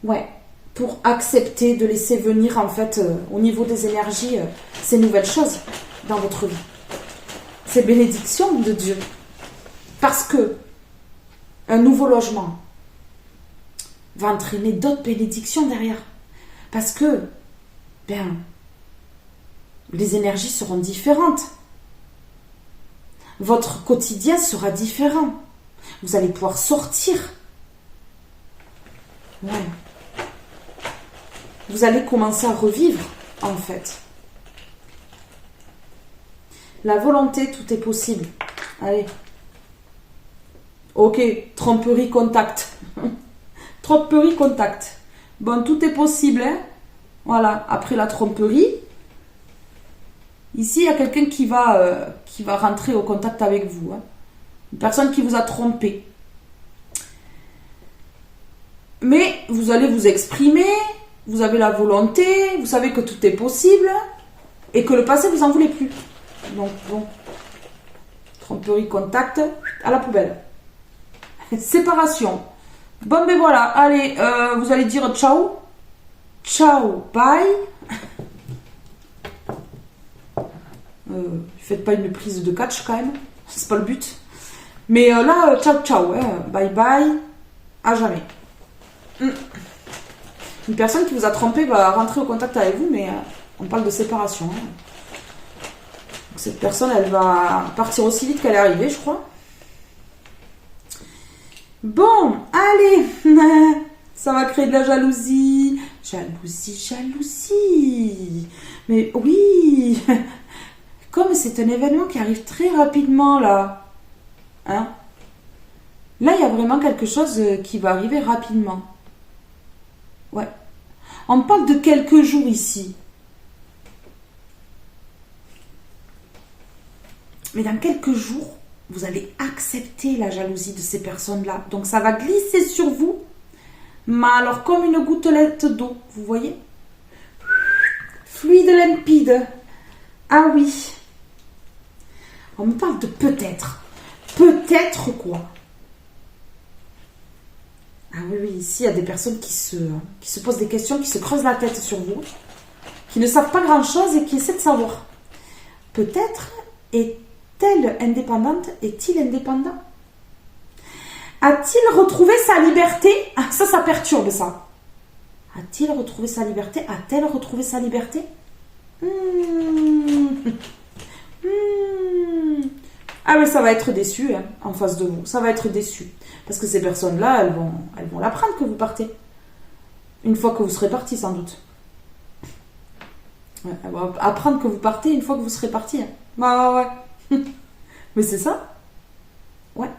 Ouais, pour accepter de laisser venir en fait au niveau des énergies ces nouvelles choses dans votre vie. Ces bénédictions de Dieu. Parce que un nouveau logement va entraîner d'autres bénédictions derrière. Parce que les énergies seront différentes. Votre quotidien sera différent. Vous allez pouvoir sortir. Ouais. Vous allez commencer à revivre, en fait. La volonté, tout est possible. Allez. Ok, tromperie, contact. Tromperie, contact. Bon, tout est possible, hein. Voilà, après la tromperie, ici, il y a quelqu'un qui va rentrer au contact avec vous. Hein. Une personne qui vous a trompé. Mais vous allez vous exprimer, vous avez la volonté, vous savez que tout est possible et que le passé, vous n'en voulez plus. Donc, bon, tromperie, contact, à la poubelle. Séparation. Bon, ben voilà, allez, vous allez dire ciao. Ciao, bye. Faites pas une prise de catch quand même, c'est pas le but. Mais là, ciao, ciao, hein. Bye bye, à jamais. Une personne qui vous a trompé va rentrer au contact avec vous, mais on parle de séparation. Hein. Donc, cette personne, elle va partir aussi vite qu'elle est arrivée, je crois. Bon, allez. Ça va créer de la jalousie. Jalousie, jalousie. Mais oui. Comme c'est un événement qui arrive très rapidement, là. Hein? Là, il y a vraiment quelque chose qui va arriver rapidement. Ouais. On parle de quelques jours ici. Mais dans quelques jours, vous allez accepter la jalousie de ces personnes-là. Donc, ça va glisser sur vous. Mais alors, comme une gouttelette d'eau, vous voyez? Fluide limpide. Ah oui. On me parle de peut-être. Peut-être quoi? Ah oui, oui, ici, il y a des personnes qui se posent des questions, qui se creusent la tête sur vous, qui ne savent pas grand-chose et qui essaient de savoir. Peut-être est-elle indépendante? Est-il indépendant? A-t-il retrouvé sa liberté? Ah, ça perturbe, ça. A-t-il retrouvé sa liberté? A-t-elle retrouvé sa liberté? Ah mais ça va être déçu hein, en face de vous. Ça va être déçu. Parce que ces personnes-là, elles vont l'apprendre que vous partez. Une fois que vous serez parti, sans doute. Ouais, elle va apprendre que vous partez une fois que vous serez parti. Hein. Ouais. Mais c'est ça. Ouais.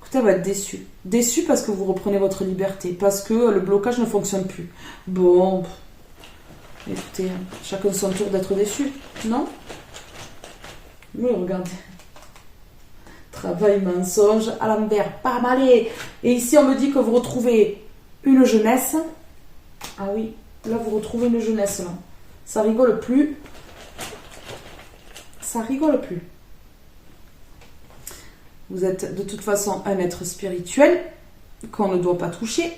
Écoutez, elle va être déçue. Déçue parce que vous reprenez votre liberté. Parce que le blocage ne fonctionne plus. Bon. Écoutez, chacun son tour d'être déçu. Non? Oui, regardez. Travail, mensonge, à l'envers, pas mal. Et ici, on me dit que vous retrouvez une jeunesse. Ah oui, là, vous retrouvez une jeunesse, là. Ça rigole plus. Ça rigole plus. Vous êtes de toute façon un être spirituel qu'on ne doit pas toucher.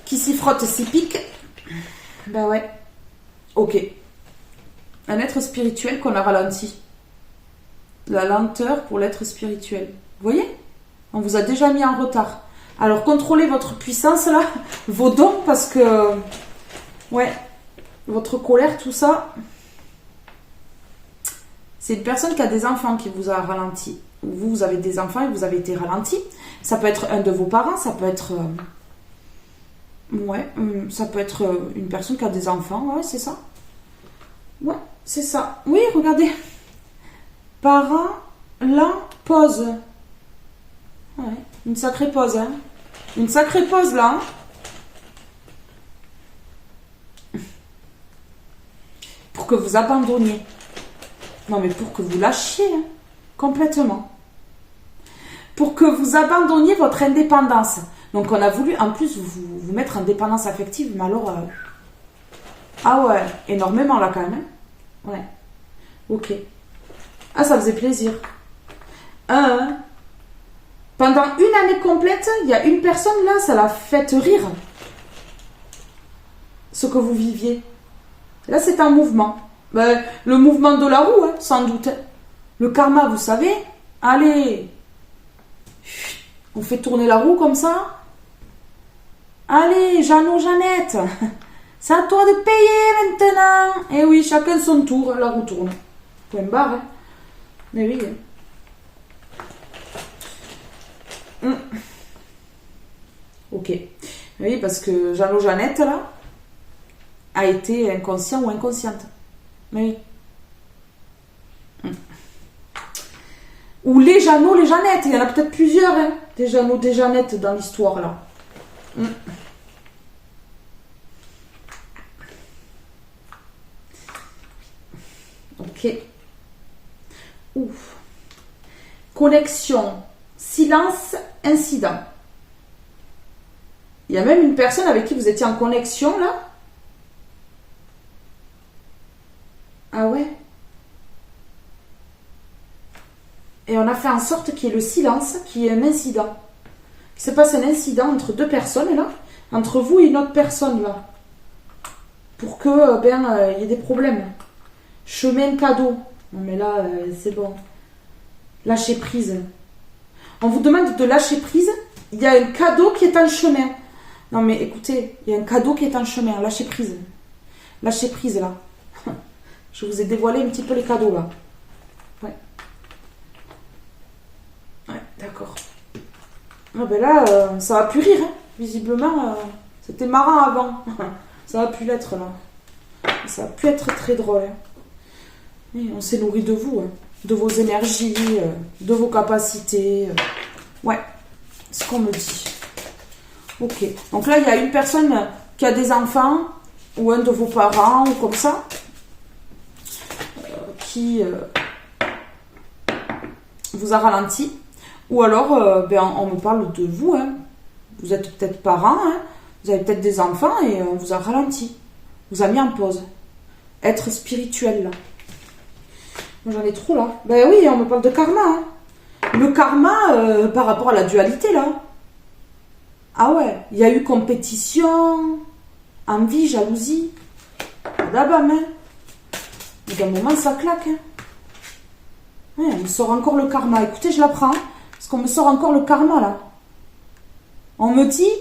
Qui s'y frotte, s'y pique. Ben ouais. Ok. Un être spirituel qu'on a ralenti. La lenteur pour l'être spirituel. Vous voyez? On vous a déjà mis en retard. Alors contrôlez votre puissance là, vos dons, parce que ouais, votre colère, tout ça, c'est une personne qui a des enfants qui vous a ralenti. Vous avez des enfants et vous avez été ralenti. Ça peut être un de vos parents, ça peut être ça peut être une personne qui a des enfants, ouais, c'est ça. Ouais, c'est ça. Oui, regardez. Parent, là, pause. Ouais, une sacrée pause, hein. Une sacrée pause, là. Pour que vous abandonniez. Non, mais pour que vous lâchiez, hein, complètement. Pour que vous abandonniez votre indépendance. Donc, on a voulu, en plus, vous mettre en dépendance affective, mais alors... Ah ouais, énormément, là, quand même. Hein. Ouais. Ok. Ah, ça faisait plaisir. Pendant une année complète, il y a une personne là, ça l'a fait rire. Ce que vous viviez. Là, c'est un mouvement. Ben, le mouvement de la roue, hein, sans doute. Le karma, vous savez. Allez. On fait tourner la roue comme ça. Allez, Jeannot, Jeannette. C'est à toi de payer maintenant. Et oui, chacun son tour, la roue tourne. Point barre, hein. Mais oui. Ok. Oui, parce que Jeannot Jeannette, là, a été inconscient ou inconsciente. Mais oui. Ou les Jeannot, les Jeannettes. Il y en a peut-être plusieurs, hein. Des Jeannot, des Jeannettes dans l'histoire, là. Ok. Ouf. Connexion, silence, incident. Il y a même une personne avec qui vous étiez en connexion là. Ah ouais. Et on a fait en sorte qu'il y ait le silence, qu'il y ait un incident. Il se passe un incident entre deux personnes là, entre vous et une autre personne là. Pour que il y ait des problèmes. Chemin cadeau. Non mais là, c'est bon. Lâcher prise. On vous demande de lâcher prise. Il y a un cadeau qui est en chemin. Non mais écoutez, il y a un cadeau qui est en chemin. Lâchez prise. Lâchez prise là. Je vous ai dévoilé un petit peu les cadeaux là. Ouais. Ouais, d'accord. Ah ben là, ça va plus rire. Hein. Visiblement, c'était marrant avant. Ça va plus l'être là. Ça va plus être très drôle. Hein. Et on s'est nourri de vous. Hein. De vos énergies, de vos capacités. Ouais, ce qu'on me dit. Ok. Donc là, il y a une personne qui a des enfants, ou un de vos parents, ou comme ça, qui vous a ralenti. Ou alors, on me parle de vous. Hein. Vous êtes peut-être parents, hein. Vous avez peut-être des enfants, et on vous a ralenti. Vous a mis en pause. Être spirituel, là. Moi, j'en ai trop, là. Ben oui, on me parle de karma. Hein. Le karma, par rapport à la dualité, là. Ah ouais, il y a eu compétition, envie, jalousie. D'abord, hein. Mais d'un moment, ça claque. Hein. Ouais, on me sort encore le karma. Écoutez, je la prends. Parce qu'on me sort encore le karma, là. On me dit...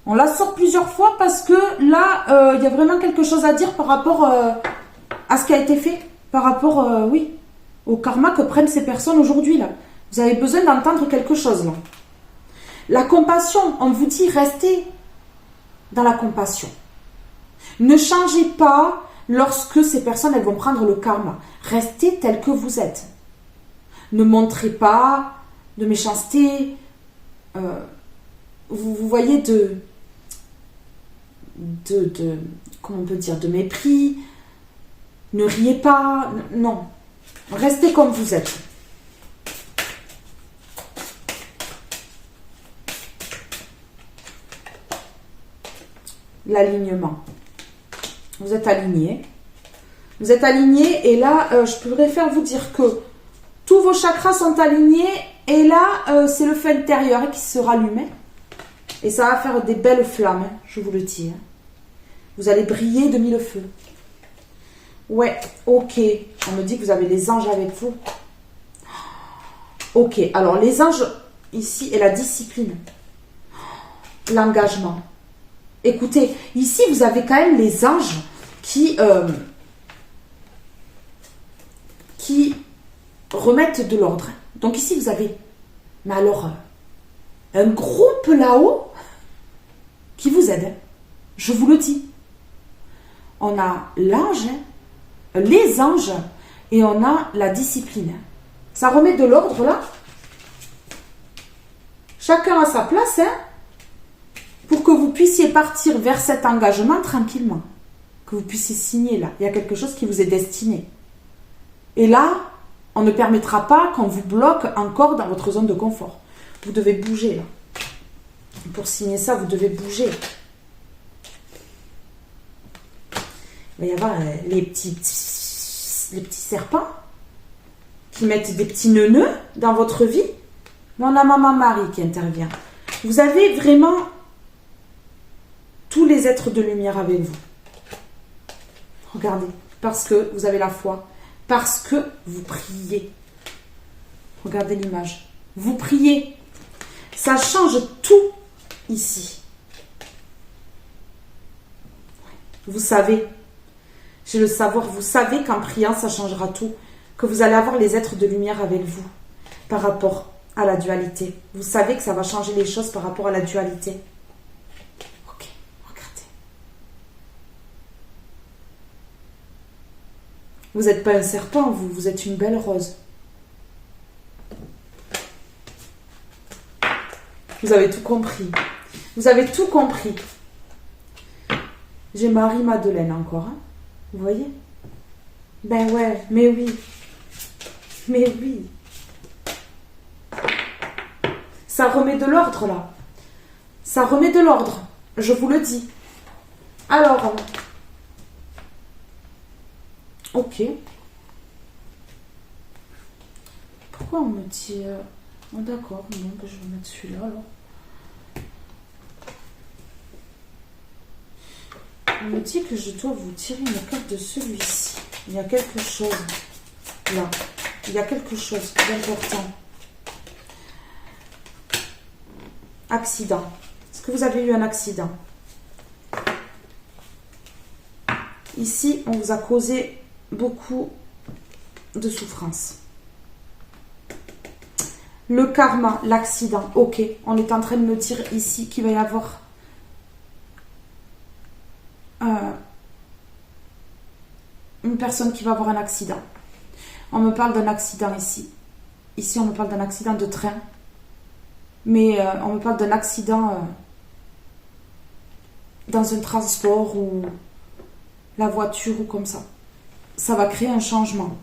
On la sort plusieurs fois parce que là, il y a vraiment quelque chose à dire par rapport à ce qui a été fait. Par rapport, au karma que prennent ces personnes aujourd'hui, là. Vous avez besoin d'entendre quelque chose, là. La compassion, on vous dit restez dans la compassion. Ne changez pas lorsque ces personnes, elles vont prendre le karma. Restez tel que vous êtes. Ne montrez pas de méchanceté, vous voyez, comment on peut dire, de mépris. Ne riez pas, non. Restez comme vous êtes. L'alignement. Vous êtes aligné. Vous êtes aligné et là, je préfère vous dire que tous vos chakras sont alignés et là, c'est le feu intérieur qui se rallume. Et ça va faire des belles flammes, je vous le dis. Vous allez briller de mille feux. Ouais, ok. On me dit que vous avez les anges avec vous. Ok, alors les anges, ici, et la discipline. L'engagement. Écoutez, ici, vous avez quand même les anges qui remettent de l'ordre. Donc ici, vous avez, mais alors, un groupe là-haut qui vous aide. Je vous le dis. On a l'ange, les anges, et on a la discipline. Ça remet de l'ordre là. Chacun à sa place, hein, pour que vous puissiez partir vers cet engagement tranquillement. Que vous puissiez signer là. Il y a quelque chose qui vous est destiné. Et là, on ne permettra pas qu'on vous bloque encore dans votre zone de confort. Vous devez bouger là. Pour signer ça, vous devez bouger. Il va y avoir les petits serpents qui mettent des petits nœuds dans votre vie. Mais on a Maman Marie qui intervient. Vous avez vraiment tous les êtres de lumière avec vous. Regardez, parce que vous avez la foi, parce que vous priez. Regardez l'image. Vous priez. Ça change tout ici. Vous savez, j'ai le savoir, vous savez qu'en priant, ça changera tout. Que vous allez avoir les êtres de lumière avec vous par rapport à la dualité. Vous savez que ça va changer les choses par rapport à la dualité. Ok, regardez. Vous n'êtes pas un serpent, vous êtes une belle rose. Vous avez tout compris. Vous avez tout compris. J'ai Marie-Madeleine encore. Hein. Vous voyez? Ben ouais, mais oui. Mais oui. Ça remet de l'ordre là. Ça remet de l'ordre. Je vous le dis. Alors. Ok. Pourquoi on me dit... Oh, d'accord, bon, ben, je vais mettre celui-là alors. On me dit que je dois vous tirer une carte de celui-ci. Il y a quelque chose là. Il y a quelque chose d'important. Accident. Est-ce que vous avez eu un accident? Ici, on vous a causé beaucoup de souffrance. Le karma, l'accident. Ok, on est en train de me dire ici qu'il va y avoir une personne qui va avoir un accident. On me parle d'un accident ici. Ici, on me parle d'un accident de train. Mais on me parle d'un accident dans un transport ou la voiture ou comme ça. Ça va créer un changement.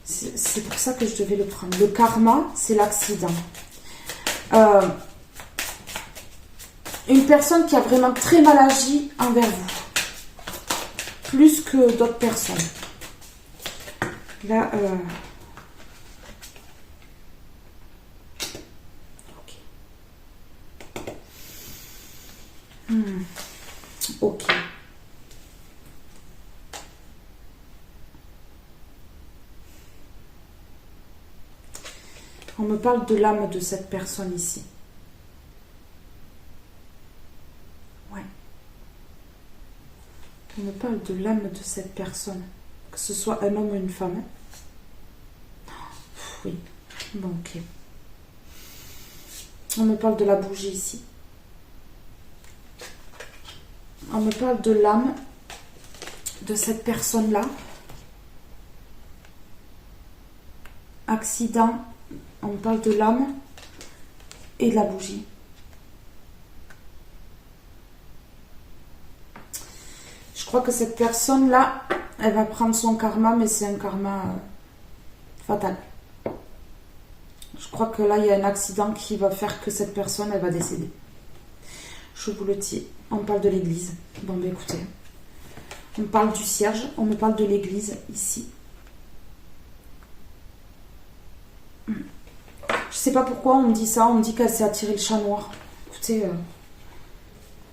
C'est pour ça que je devais le prendre. Le karma, c'est l'accident. Une personne qui a vraiment très mal agi envers vous. Plus que d'autres personnes. Là, ok. On me parle de l'âme de cette personne ici. Ouais. On me parle de l'âme de cette personne. Que ce soit un homme ou une femme. Oui. Bon, ok. On me parle de la bougie ici. On me parle de l'âme de cette personne-là. Accident. On me parle de l'âme et de la bougie. Je crois que cette personne-là, elle va prendre son karma, mais c'est un karma fatal. Je crois que là, il y a un accident qui va faire que cette personne, elle va décéder. Je vous le dis. On parle de l'église. Bon, ben écoutez. On parle du cierge. On me parle de l'église, ici. Je sais pas pourquoi on me dit ça. On me dit qu'elle s'est attirée le chat noir. Écoutez.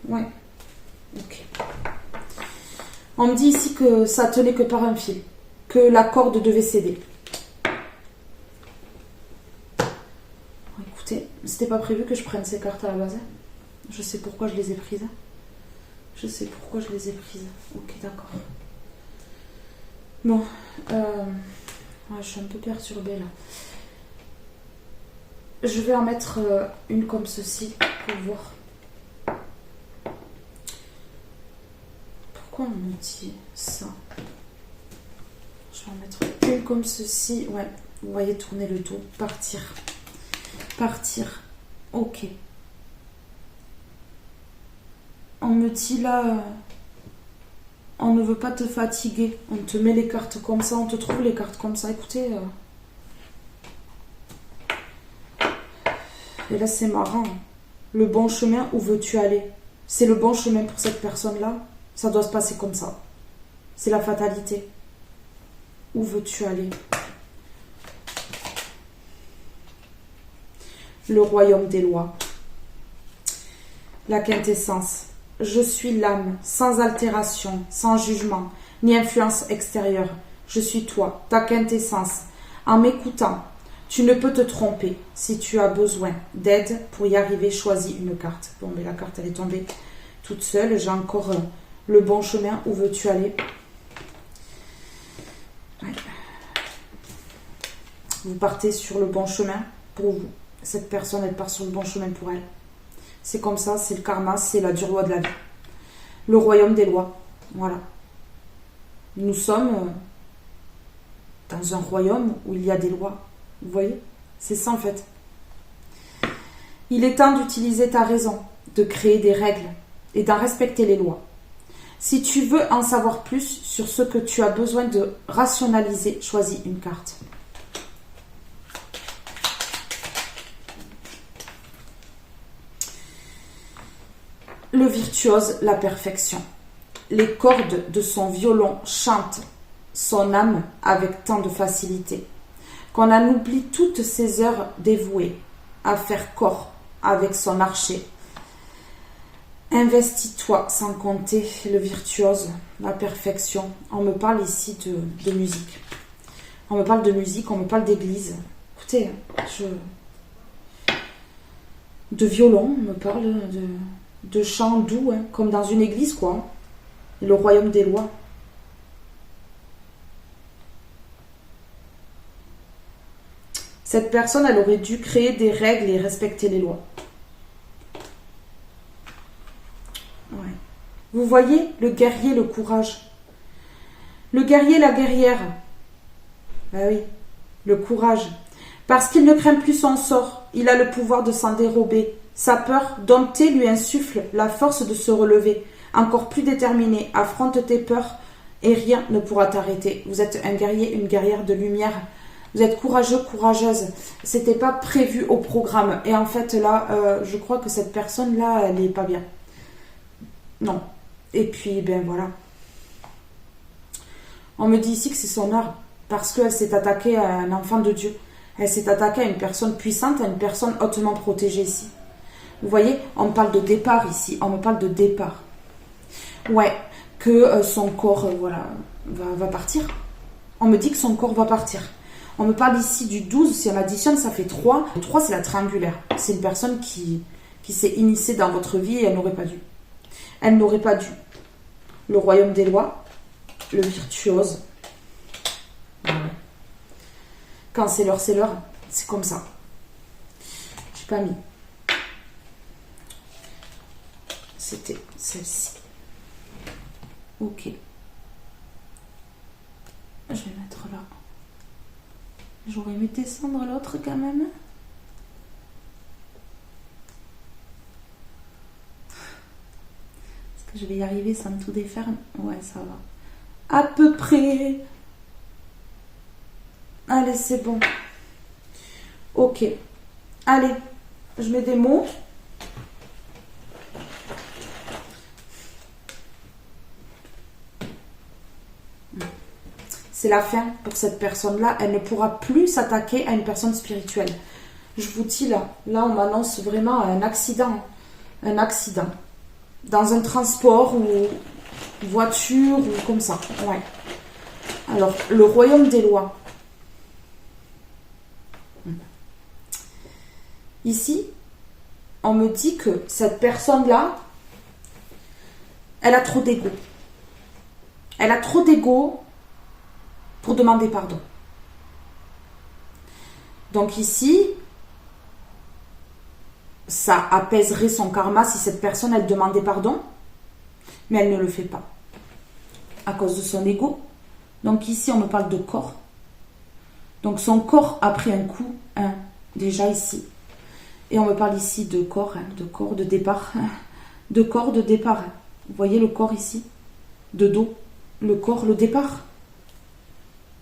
Ouais. Ok. On me dit ici que ça tenait que par un fil. Que la corde devait céder. Écoutez, c'était pas prévu que je prenne ces cartes à la base. Je sais pourquoi je les ai prises. Je sais pourquoi je les ai prises. Ok, d'accord. Bon. Ouais, je suis un peu perturbée là. Je vais en mettre une comme ceci pour voir. Pourquoi on me dit ça? Je vais en mettre une comme ceci. Ouais, vous voyez, tourner le dos. Partir. Partir. Ok. On me dit là, on ne veut pas te fatiguer. On te met les cartes comme ça, on te trouve les cartes comme ça. Écoutez. Et là, c'est marrant. Le bon chemin, où veux-tu aller? C'est le bon chemin pour cette personne-là. Ça doit se passer comme ça. C'est la fatalité. Où veux-tu aller? Le royaume des lois. La quintessence. Je suis l'âme, sans altération, sans jugement, ni influence extérieure. Je suis toi, ta quintessence. En m'écoutant, tu ne peux te tromper. Si tu as besoin d'aide pour y arriver, choisis une carte. Bon, mais la carte, elle est tombée toute seule. J'ai encore le bon chemin. Où veux-tu aller? Ouais. Vous partez sur le bon chemin pour vous. Cette personne, elle part sur le bon chemin pour elle. C'est comme ça, c'est le karma, c'est la dure loi de la vie. Le royaume des lois. Voilà. Nous sommes dans un royaume où il y a des lois. Vous voyez? C'est ça en fait. Il est temps d'utiliser ta raison, de créer des règles et d'en respecter les lois. Si tu veux en savoir plus sur ce que tu as besoin de rationaliser, choisis une carte. Le virtuose, la perfection. Les cordes de son violon chantent son âme avec tant de facilité qu'on en oublie toutes ces heures dévouées à faire corps avec son archer. Investis-toi sans compter le virtuose, la perfection. On me parle ici de musique. On me parle de musique, on me parle d'église. Écoutez, de violon, on me parle de chants doux, hein, comme dans une église, quoi. Le royaume des lois. Cette personne, elle aurait dû créer des règles et respecter les lois. Ouais. Vous voyez, le guerrier, le courage. Le guerrier, la guerrière. Ben oui, le courage. Parce qu'il ne craint plus son sort, il a le pouvoir de s'en dérober. Sa peur, domptée, lui insuffle la force de se relever. Encore plus déterminé, affronte tes peurs et rien ne pourra t'arrêter. Vous êtes un guerrier, une guerrière de lumière. Vous êtes courageux, courageuse. C'était pas prévu au programme. Et en fait, là, je crois que cette personne-là, elle est pas bien. Non. Et puis, ben voilà. On me dit ici que c'est son heure. Parce qu'elle s'est attaquée à un enfant de Dieu. Elle s'est attaquée à une personne puissante, à une personne hautement protégée ici. Vous voyez, on me parle de départ ici. On me parle de départ. Ouais, que son corps, voilà, va partir. On me dit que son corps va partir. On me parle ici du 12, si on additionne, ça fait 3. Le 3, c'est la triangulaire. C'est une personne qui s'est initiée dans votre vie et elle n'aurait pas dû. Elle n'aurait pas dû. Le royaume des lois, le virtuose. Quand c'est l'heure, c'est comme ça. J'ai pas mis. C'était celle-ci. Ok. Je vais mettre là. J'aurais aimé descendre l'autre quand même. Est-ce que je vais y arriver sans tout défaire? Ouais, ça va. À peu près. Allez, c'est bon. Ok. Allez, je mets des mots. C'est la fin pour cette personne-là. Elle ne pourra plus s'attaquer à une personne spirituelle. Je vous dis là, on m'annonce vraiment un accident. Un accident. Dans un transport ou voiture ou comme ça. Ouais. Alors, le royaume des lois. Ici, on me dit que cette personne-là, elle a trop d'ego. Elle a trop d'ego pour demander pardon. Donc ici, ça apaiserait son karma si cette personne, elle demandait pardon, mais elle ne le fait pas. À cause de son ego. Donc ici, on me parle de corps. Donc son corps a pris un coup, déjà ici. Et on me parle ici de corps, de départ. De corps, de départ. Vous voyez le corps ici? De dos. Le corps, le départ.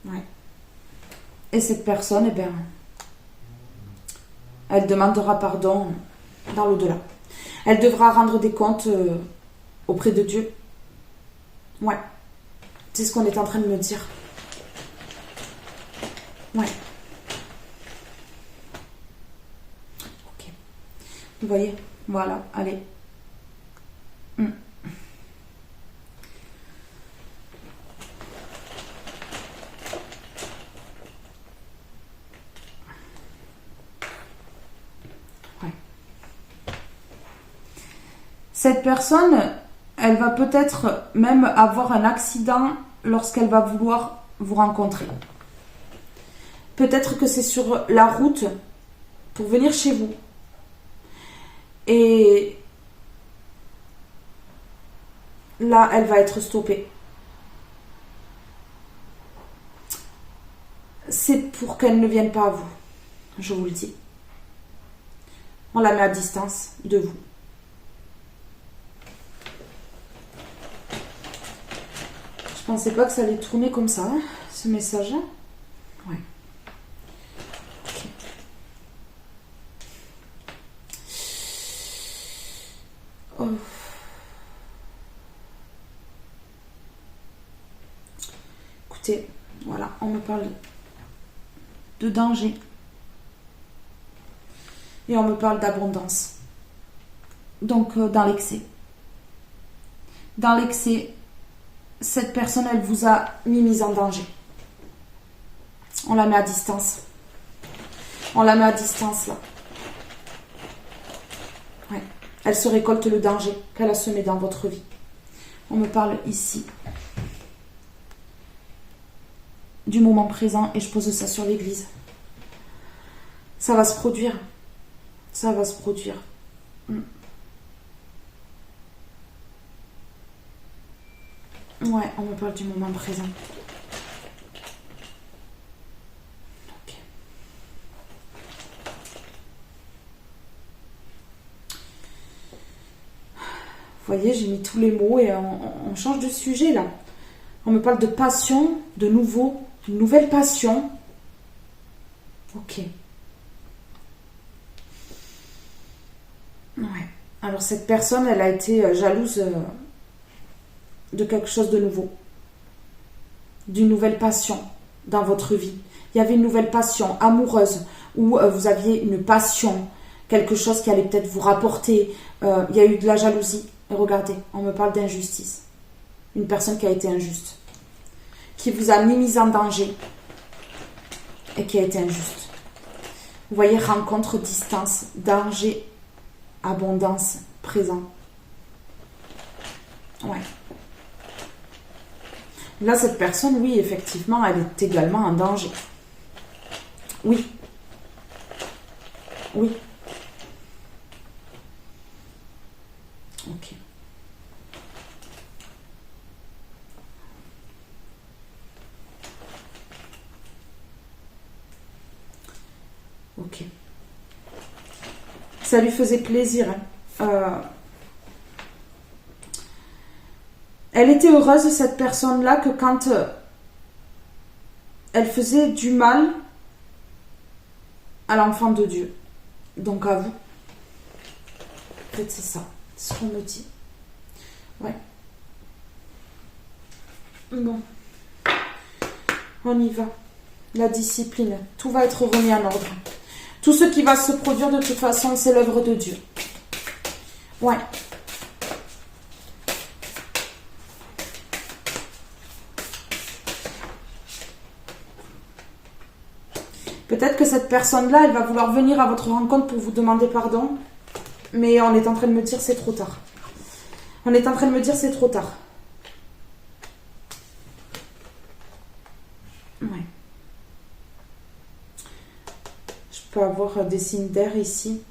Ouais. Et cette personne, eh bien, elle demandera pardon dans l'au-delà. Elle devra rendre des comptes auprès de Dieu. Ouais. C'est ce qu'on est en train de me dire. Ouais. Ok. Vous voyez? Voilà, allez. Cette personne, elle va peut-être même avoir un accident lorsqu'elle va vouloir vous rencontrer. Peut-être que c'est sur la route pour venir chez vous. Et là, elle va être stoppée. C'est pour qu'elle ne vienne pas à vous, je vous le dis. On la met à distance de vous. Je pensais pas que ça allait tourner comme ça, ce message. Ouais. Okay. Oh. Écoutez, voilà, on me parle de danger. Et on me parle d'abondance. Donc, dans l'excès. Dans l'excès, cette personne, elle vous a mise en danger. On la met à distance. On la met à distance, là. Ouais. Elle se récolte le danger qu'elle a semé dans votre vie. On me parle ici du moment présent et je pose ça sur l'église. Ça va se produire. Ça va se produire. Ouais, on me parle du moment présent. Ok. Vous voyez, j'ai mis tous les mots et on change de sujet là. On me parle de passion, de nouveau, une nouvelle passion. Ok. Ouais. Alors cette personne, elle a été jalouse de quelque chose de nouveau. D'une nouvelle passion dans votre vie. Il y avait une nouvelle passion amoureuse où vous aviez une passion, quelque chose qui allait peut-être vous rapporter. Il y a eu de la jalousie. Et regardez, on me parle d'injustice. Une personne qui a été injuste. Qui vous a mis en danger. Et qui a été injuste. Vous voyez, rencontre, distance, danger, abondance, présent. Ouais. Là, cette personne, oui, effectivement, elle est également en danger. Oui. Oui. Ok. Ça lui faisait plaisir. Elle était heureuse, cette personne-là, que quand elle faisait du mal à l'enfant de Dieu. Donc à vous. En fait, c'est ça. C'est ce qu'on me dit. Ouais. Bon. On y va. La discipline. Tout va être remis en ordre. Tout ce qui va se produire, de toute façon, c'est l'œuvre de Dieu. Ouais. Peut-être que cette personne-là, elle va vouloir venir à votre rencontre pour vous demander pardon. Mais on est en train de me dire c'est trop tard. On est en train de me dire c'est trop tard. Ouais. Je peux avoir des signes d'air ici.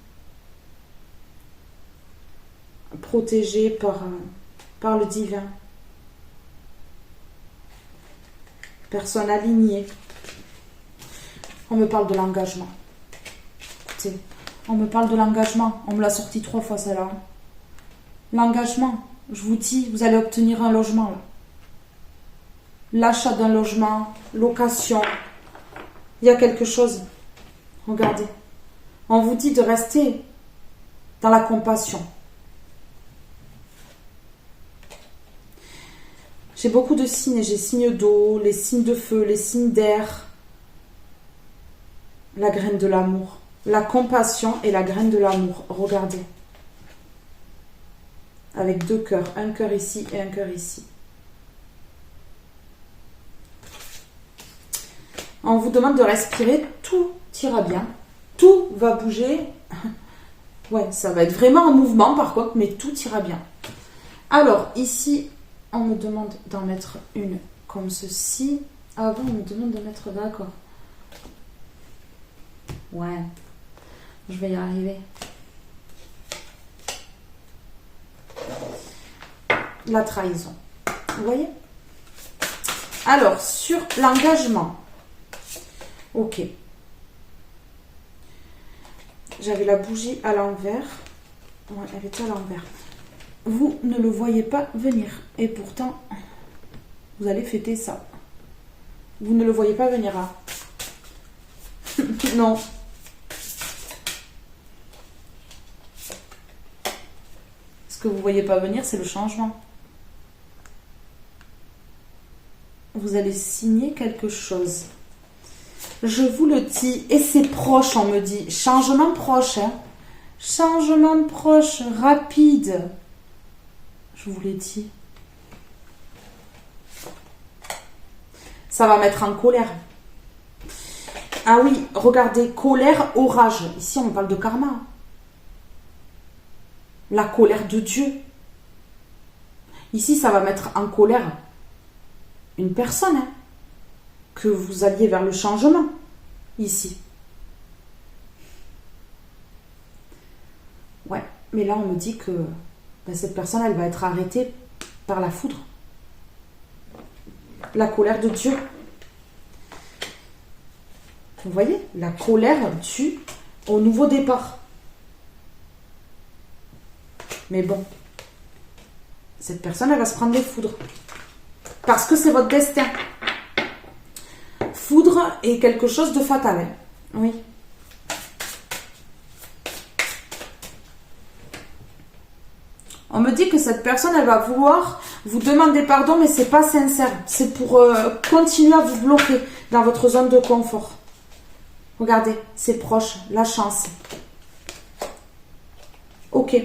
Protégés par le divin. Personne alignée. On me parle de l'engagement. Écoutez, on me parle de l'engagement. On me l'a sorti 3 fois celle-là. L'engagement. Je vous dis, vous allez obtenir un logement. Là. L'achat d'un logement, location. Il y a quelque chose. Regardez. On vous dit de rester dans la compassion. J'ai beaucoup de signes. J'ai signes d'eau, les signes de feu, les signes d'air. La graine de l'amour. La compassion et la graine de l'amour. Regardez. Avec 2 cœurs. Un cœur ici et un cœur ici. On vous demande de respirer. Tout ira bien. Tout va bouger. Ouais, ça va être vraiment en mouvement par contre, mais tout ira bien. Alors, ici, on me demande d'en mettre une comme ceci. Avant, on me demande de mettre d'accord. Ouais, je vais y arriver. La trahison. Vous voyez? Alors, sur l'engagement. Ok. J'avais la bougie à l'envers. Ouais, elle était à l'envers. Vous ne le voyez pas venir. Et pourtant, vous allez fêter ça. Vous ne le voyez pas venir, hein? Non. Ce que vous ne voyez pas venir, c'est le changement. Vous allez signer quelque chose. Je vous le dis, et c'est proche, on me dit. Changement proche, hein. Changement proche, rapide. Je vous l'ai dit. Ça va mettre en colère. Ah oui, regardez, colère, orage. Ici, on parle de karma. La colère de Dieu. Ici, ça va mettre en colère une personne, hein, que vous alliez vers le changement. Ici. Ouais, mais là, on me dit que cette personne, elle va être arrêtée par la foudre. La colère de Dieu. Vous voyez, la colère due au nouveau départ. Mais bon, cette personne, elle va se prendre des foudres. Parce que c'est votre destin. Foudre est quelque chose de fatal. Hein. Oui. On me dit que cette personne, elle va vouloir vous demander pardon, mais c'est pas sincère. C'est pour continuer à vous bloquer dans votre zone de confort. Regardez, c'est proche, la chance. Ok.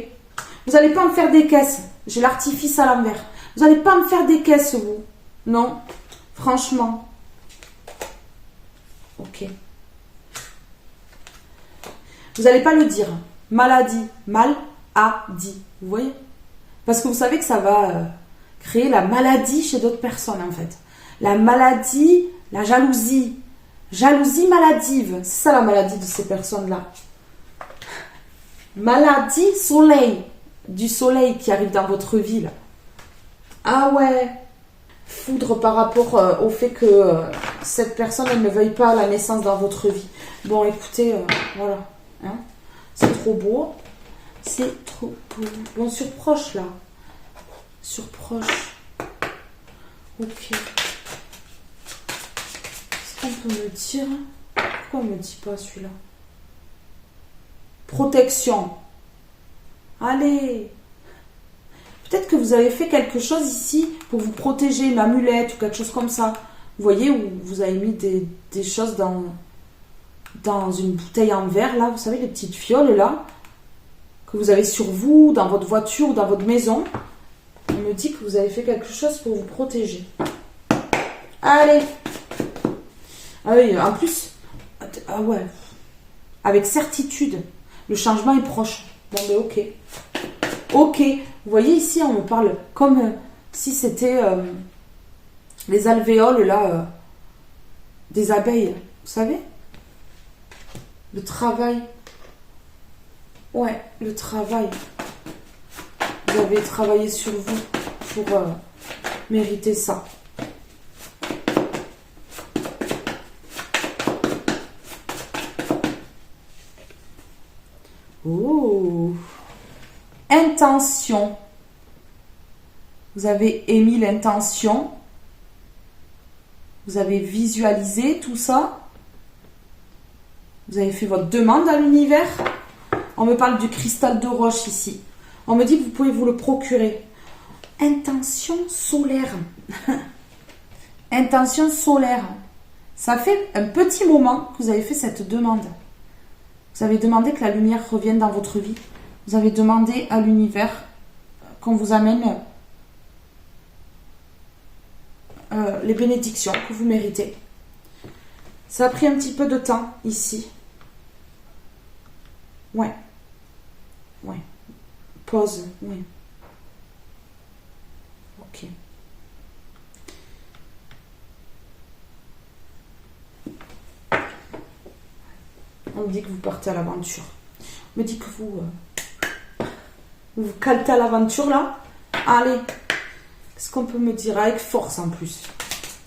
Vous n'allez pas me faire des caisses. J'ai l'artifice à l'envers. Vous n'allez pas me faire des caisses, vous. Non. Franchement. Ok. Vous n'allez pas le dire. Maladie. Mal a dit. Vous voyez? Parce que vous savez que ça va créer la maladie chez d'autres personnes, en fait. La maladie, la jalousie. Jalousie maladive. C'est ça la maladie de ces personnes-là. Maladie soleil. Du soleil qui arrive dans votre vie, là. Ah ouais. Foudre par rapport au fait que cette personne, elle ne veuille pas la naissance dans votre vie. Bon, écoutez, voilà. Hein, c'est trop beau. C'est trop beau. Bon, sur proche, là. Sur proche. Ok. Est-ce qu'on peut me dire... Pourquoi on ne me dit pas celui-là? Protection. Allez. Peut-être que vous avez fait quelque chose ici pour vous protéger, une amulette ou quelque chose comme ça. Vous voyez, où vous avez mis des choses dans une bouteille en verre, là. Vous savez, les petites fioles, là, que vous avez sur vous, dans votre voiture ou dans votre maison. On me dit que vous avez fait quelque chose pour vous protéger. Allez. Ah oui, en plus... Ah ouais. Avec certitude. Le changement est proche. Bon, ben ok. Ok. Vous voyez ici, on me parle comme si c'était les alvéoles, là, des abeilles. Vous savez? Le travail. Ouais, le travail. Vous avez travaillé sur vous pour mériter ça. Oh. Intention. Vous avez émis l'intention. Vous avez visualisé tout ça. Vous avez fait votre demande à l'univers. On me parle du cristal de roche ici. On me dit que vous pouvez vous le procurer. Intention solaire. Intention solaire. Ça fait un petit moment que vous avez fait cette demande. Vous avez demandé que la lumière revienne dans votre vie. Vous avez demandé à l'univers qu'on vous amène les bénédictions que vous méritez. Ça a pris un petit peu de temps ici. Ouais. Ouais. Pause. Oui. Ok. On me dit que vous partez à l'aventure. On me dit que vous vous caletez à l'aventure là. Allez. Qu'est-ce qu'on peut me dire avec force en plus?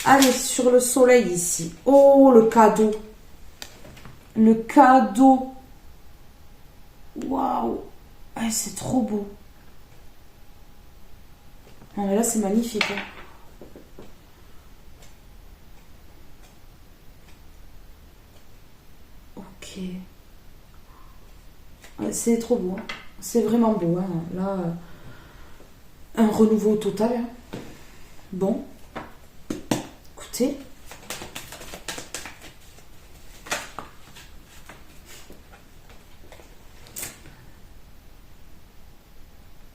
Allez, sur le soleil ici. Oh, le cadeau. Le cadeau. Waouh. Ah, c'est trop beau. Non, mais là, c'est magnifique. Hein. Ok. C'est trop beau. Hein. C'est vraiment beau. Hein. Là, un renouveau total. Hein. Bon. Écoutez.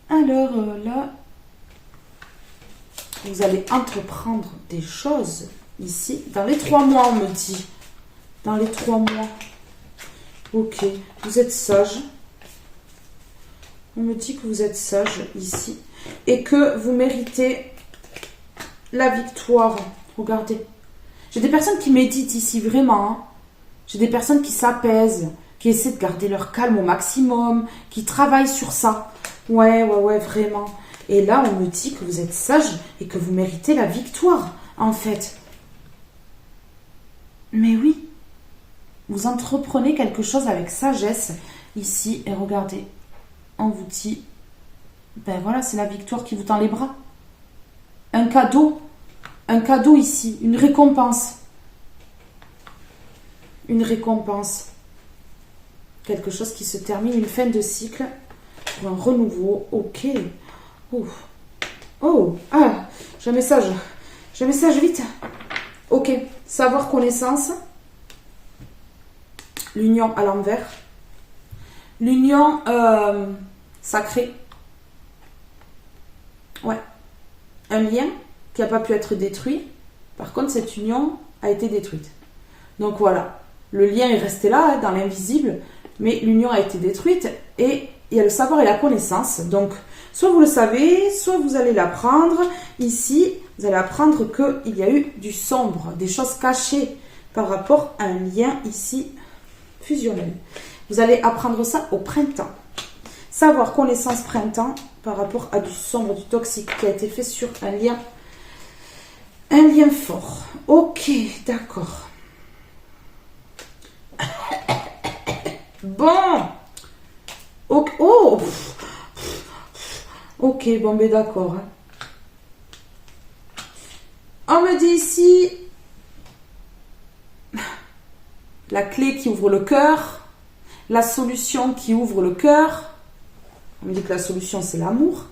Alors là, vous allez entreprendre des choses ici. Dans les 3 mois, on me dit. Dans les 3 mois. Ok. Vous êtes sage. On me dit que vous êtes sage ici. Et que vous méritez la victoire. Regardez. J'ai des personnes qui méditent ici, vraiment. Hein. J'ai des personnes qui s'apaisent, qui essaient de garder leur calme au maximum, qui travaillent sur ça. Ouais, vraiment. Et là, on me dit que vous êtes sage et que vous méritez la victoire, en fait. Mais oui, vous entreprenez quelque chose avec sagesse ici. Et regardez, on vous dit, ben voilà, c'est la victoire qui vous tend les bras. Un cadeau ici, une récompense. Une récompense. Quelque chose qui se termine, une fin de cycle. Pour un renouveau, ok. J'ai un message. J'ai un message, vite. Ok, savoir connaissance. L'union à l'envers. L'union sacrée. Ouais. Un lien qui n'a pas pu être détruit. Par contre, cette union a été détruite. Donc voilà. Le lien est resté là, hein, dans l'invisible. Mais l'union a été détruite et il y a le savoir et la connaissance. Donc, soit vous le savez, soit vous allez l'apprendre. Ici, vous allez apprendre qu'il y a eu du sombre, des choses cachées par rapport à un lien ici fusionnel. Vous allez apprendre ça au printemps. Savoir, connaissance, printemps par rapport à du sombre, du toxique qui a été fait sur un lien fort. Ok, d'accord. Bon. Ok, bon, ben d'accord. Hein. On me dit ici la clé qui ouvre le cœur, la solution qui ouvre le cœur. On me dit que la solution, c'est l'amour.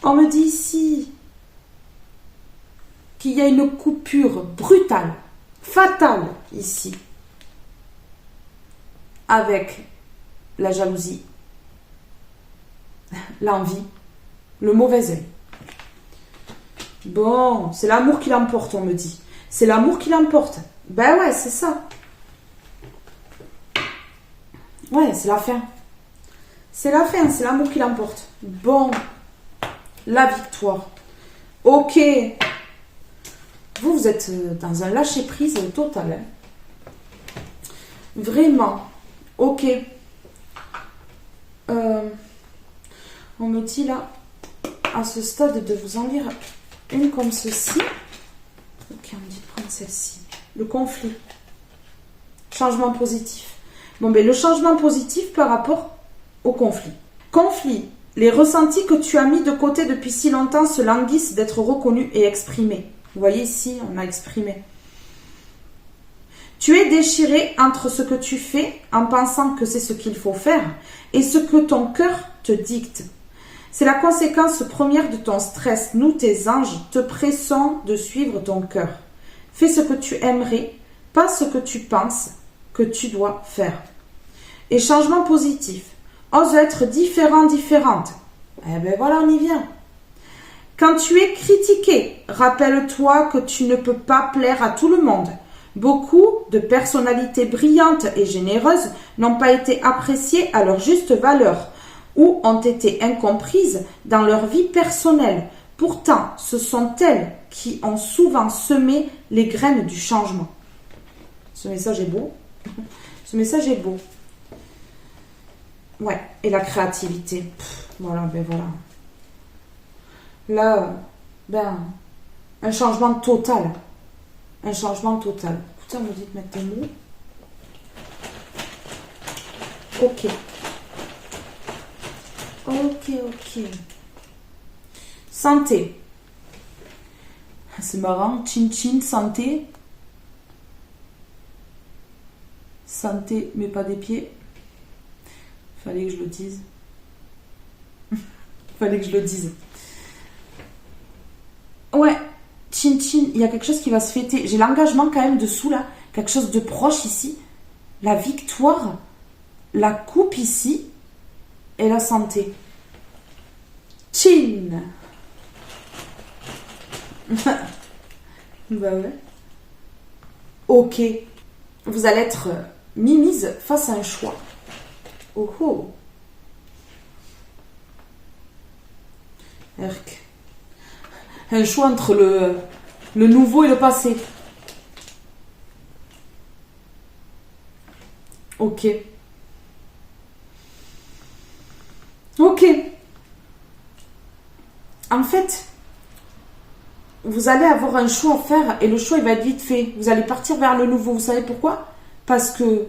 On me dit ici qu'il y a une coupure brutale, fatale ici, avec la jalousie, l'envie, le mauvais œil. Bon, c'est l'amour qui l'emporte, on me dit. C'est l'amour qui l'emporte. Ben ouais, c'est ça. Ouais, c'est la fin. C'est la fin, c'est l'amour qui l'emporte. Bon, la victoire. Ok. Vous êtes dans un lâcher-prise total. Hein. Vraiment. Ok. On me dit là, à ce stade, de vous en lire une comme ceci. Ok, on me dit de prendre celle-ci. Le conflit. Changement positif. Bon, ben le changement positif par rapport au conflit. Conflit. Les ressentis que tu as mis de côté depuis si longtemps se languissent d'être reconnus et exprimés. Vous voyez ici, on a exprimé. Tu es déchiré entre ce que tu fais en pensant que c'est ce qu'il faut faire et ce que ton cœur te dicte. C'est la conséquence première de ton stress. Nous, tes anges, te pressons de suivre ton cœur. Fais ce que tu aimerais, pas ce que tu penses que tu dois faire. Et changement positif. Ose être différent, différente. Eh ben voilà, on y vient. Quand tu es critiqué, rappelle-toi que tu ne peux pas plaire à tout le monde. Beaucoup de personnalités brillantes et généreuses n'ont pas été appréciées à leur juste valeur ou ont été incomprises dans leur vie personnelle. Pourtant, ce sont elles qui ont souvent semé les graines du changement. Ce message est beau. Ce message est beau. Ouais, et la créativité. Voilà, ben voilà. Là, ben, un changement total. Un changement total. Écoutez, on me dit de mettre des mots. Ok. Ok. Santé. C'est marrant. Chin, santé. Santé, mais pas des pieds. Fallait que je le dise. Fallait que je le dise. Ouais. Chin, il y a quelque chose qui va se fêter. J'ai l'engagement quand même dessous là. Quelque chose de proche ici. La victoire. La coupe ici. Et la santé. Chin. Bah ouais. Ok. Vous allez être mise face à un choix. Oh oh. Erk. Un choix entre le nouveau et le passé. Ok. Ok. En fait, vous allez avoir un choix à faire et le choix il va être vite fait. Vous allez partir vers le nouveau. Vous savez pourquoi? Parce que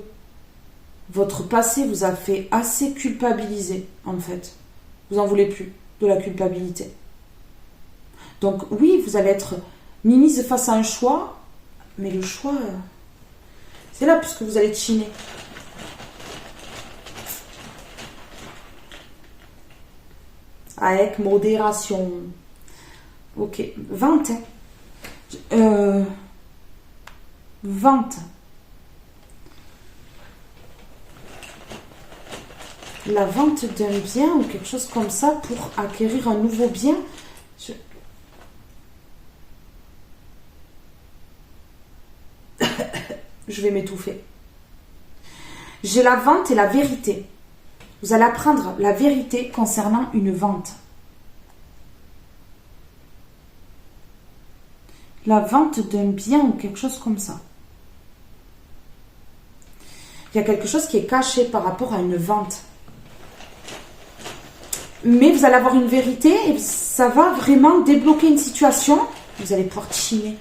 votre passé vous a fait assez culpabiliser, en fait. Vous en voulez plus de la culpabilité. Donc oui, vous allez être mise face à un choix, mais le choix, c'est là puisque vous allez chiner. Avec modération. Ok, vente. Vente. La vente d'un bien ou quelque chose comme ça pour acquérir un nouveau bien. Je vais m'étouffer. J'ai la vente et la vérité. Vous allez apprendre la vérité concernant une vente. La vente d'un bien ou quelque chose comme ça. Il y a quelque chose qui est caché par rapport à une vente. Mais vous allez avoir une vérité et ça va vraiment débloquer une situation. Vous allez pouvoir chiner.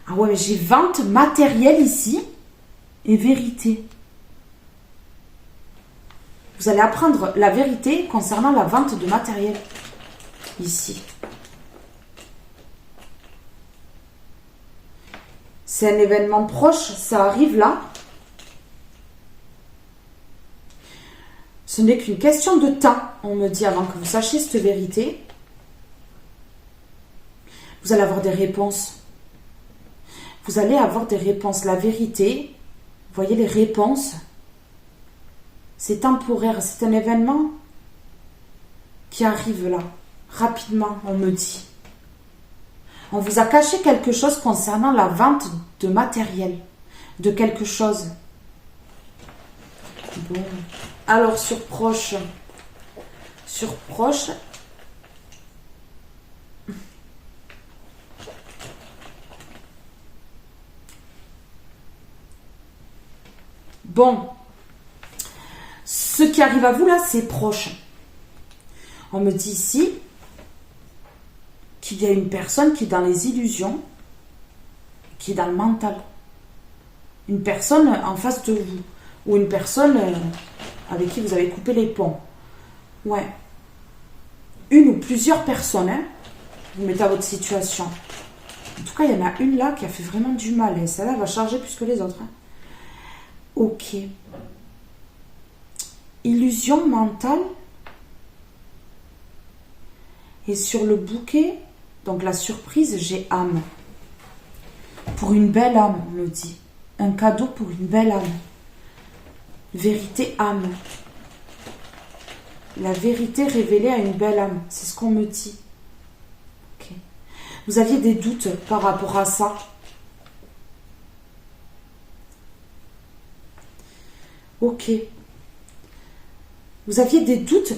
Ah ouais, mais j'ai vente matérielle ici et vérité. Vous allez apprendre la vérité concernant la vente de matériel. Ici. C'est un événement proche, ça arrive là. Ce n'est qu'une question de temps, on me dit, avant que vous sachiez cette vérité. Vous allez avoir des réponses. Vous allez avoir des réponses. La vérité, vous voyez les réponses, c'est temporaire, c'est un événement qui arrive là, rapidement, on me dit. On vous a caché quelque chose concernant la vente de matériel, de quelque chose. Bon. Alors, sur proche, bon, ce qui arrive à vous là, c'est proche. On me dit ici qu'il y a une personne qui est dans les illusions, qui est dans le mental. Une personne en face de vous, ou une personne avec qui vous avez coupé les ponts. Ouais. Une ou plusieurs personnes, hein, vous mettez à votre situation. En tout cas, il y en a une là qui a fait vraiment du mal. Et celle-là va charger plus que les autres. Hein. Ok. Illusion mentale. Et sur le bouquet, donc la surprise, j'ai âme. Pour une belle âme, on me dit. Un cadeau pour une belle âme. Vérité âme. La vérité révélée à une belle âme. C'est ce qu'on me dit. Ok. Vous aviez des doutes par rapport à ça. Ok. Vous aviez des doutes.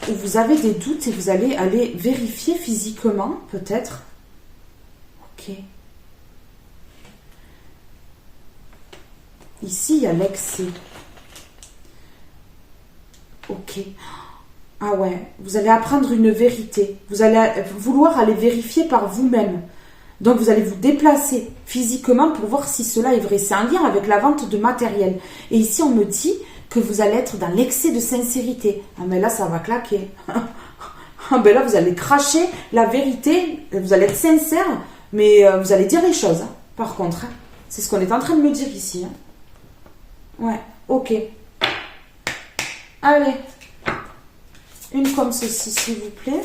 Vous avez des doutes et vous allez aller vérifier physiquement, peut-être. Ok. Ici, il y a l'excès. Ok. Ah ouais, vous allez apprendre une vérité. Vous allez vouloir aller vérifier par vous-même. Donc, vous allez vous déplacer physiquement pour voir si cela est vrai. C'est un lien avec la vente de matériel. Et ici, on me dit que vous allez être dans l'excès de sincérité. Ah, mais là, ça va claquer. Ah, ben là, vous allez cracher la vérité. Vous allez être sincère, mais vous allez dire les choses. Hein, par contre, hein. C'est ce qu'on est en train de me dire ici. Hein. Ouais, ok. Allez. Une comme ceci, s'il vous plaît.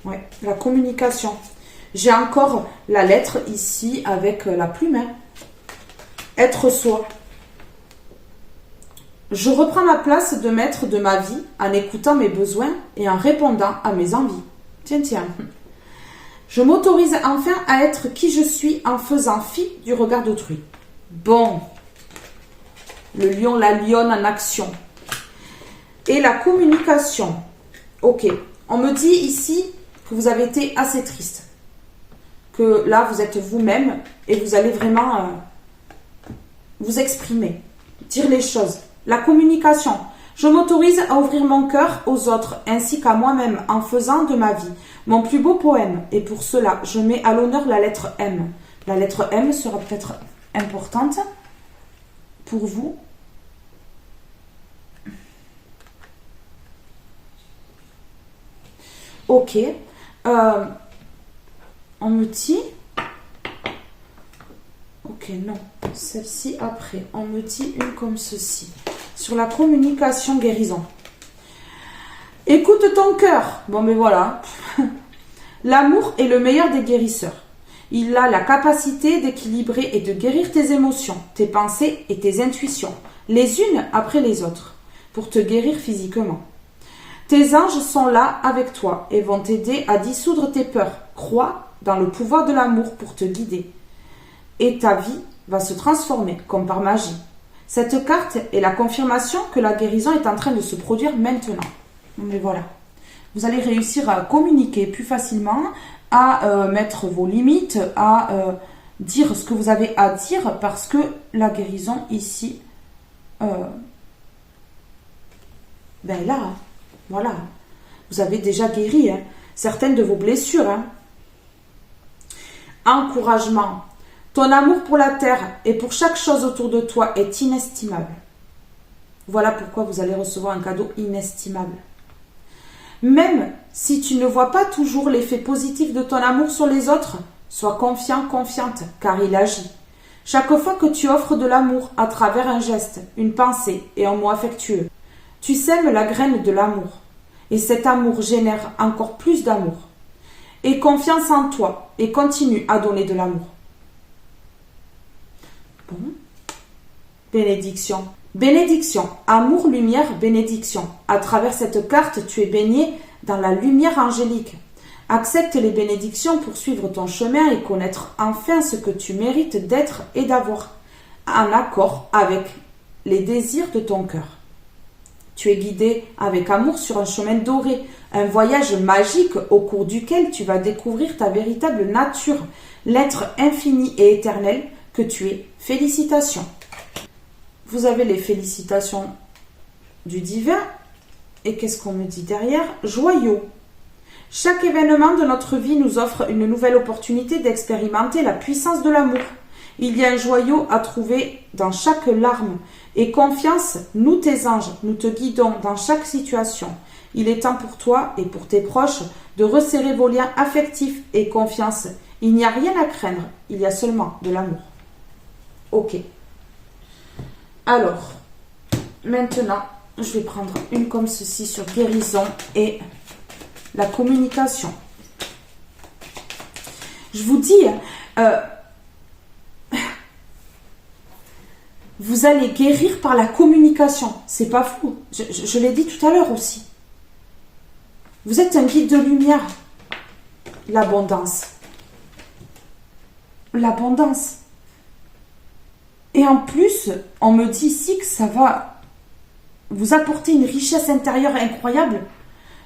Ouais, la communication. J'ai encore la lettre ici avec la plume. Hein. Être soi. Je reprends ma place de maître de ma vie en écoutant mes besoins et en répondant à mes envies. Tiens, tiens. Je m'autorise enfin à être qui je suis en faisant fi du regard d'autrui. Bon. Le lion, la lionne en action. Et la communication. Ok. On me dit ici que vous avez été assez triste. Que là, vous êtes vous-même et vous allez vraiment vous exprimer. Dire les choses. La communication. Je m'autorise à ouvrir mon cœur aux autres ainsi qu'à moi-même en faisant de ma vie mon plus beau poème. Et pour cela, je mets à l'honneur la lettre M. La lettre M sera peut-être importante pour vous. Ok. On me dit... Ok, non. Celle-ci après. On me dit une comme ceci. Sur la communication guérison. Écoute ton cœur. Bon, mais voilà. L'amour est le meilleur des guérisseurs. Il a la capacité d'équilibrer et de guérir tes émotions, tes pensées et tes intuitions, les unes après les autres, pour te guérir physiquement. Tes anges sont là avec toi et vont t'aider à dissoudre tes peurs. Crois dans le pouvoir de l'amour pour te guider. Et ta vie va se transformer comme par magie. Cette carte est la confirmation que la guérison est en train de se produire maintenant. Mais voilà. Vous allez réussir à communiquer plus facilement, à mettre vos limites, à dire ce que vous avez à dire parce que la guérison ici, ben là, voilà. Vous avez déjà guéri. Hein. certaines de vos blessures. Hein. Encouragement. Ton amour pour la terre et pour chaque chose autour de toi est inestimable. Voilà pourquoi vous allez recevoir un cadeau inestimable. Même si tu ne vois pas toujours l'effet positif de ton amour sur les autres, sois confiant, confiante, car il agit. Chaque fois que tu offres de l'amour à travers un geste, une pensée et un mot affectueux, tu sèmes la graine de l'amour. Et cet amour génère encore plus d'amour. Aie confiance en toi et continue à donner de l'amour. Bon. Bénédiction. Bénédiction. Amour, lumière, bénédiction. À travers cette carte, tu es baigné dans la lumière angélique. Accepte les bénédictions pour suivre ton chemin et connaître enfin ce que tu mérites d'être et d'avoir, en accord avec les désirs de ton cœur. Tu es guidé avec amour sur un chemin doré, un voyage magique au cours duquel tu vas découvrir ta véritable nature, l'être infini et éternel que tu es. Félicitations. Vous avez les félicitations du divin. Et qu'est-ce qu'on me dit derrière? Joyau. Chaque événement de notre vie nous offre une nouvelle opportunité d'expérimenter la puissance de l'amour. Il y a un joyau à trouver dans chaque larme. Et confiance, nous tes anges, nous te guidons dans chaque situation. Il est temps pour toi et pour tes proches de resserrer vos liens affectifs et confiance. Il n'y a rien à craindre, il y a seulement de l'amour. Ok. Alors, maintenant, je vais prendre une comme ceci sur guérison et la communication. Je vous dis, vous allez guérir par la communication. C'est pas fou. Je l'ai dit tout à l'heure aussi. Vous êtes un guide de lumière. L'abondance. L'abondance. Et en plus, on me dit ici que ça va vous apporter une richesse intérieure incroyable.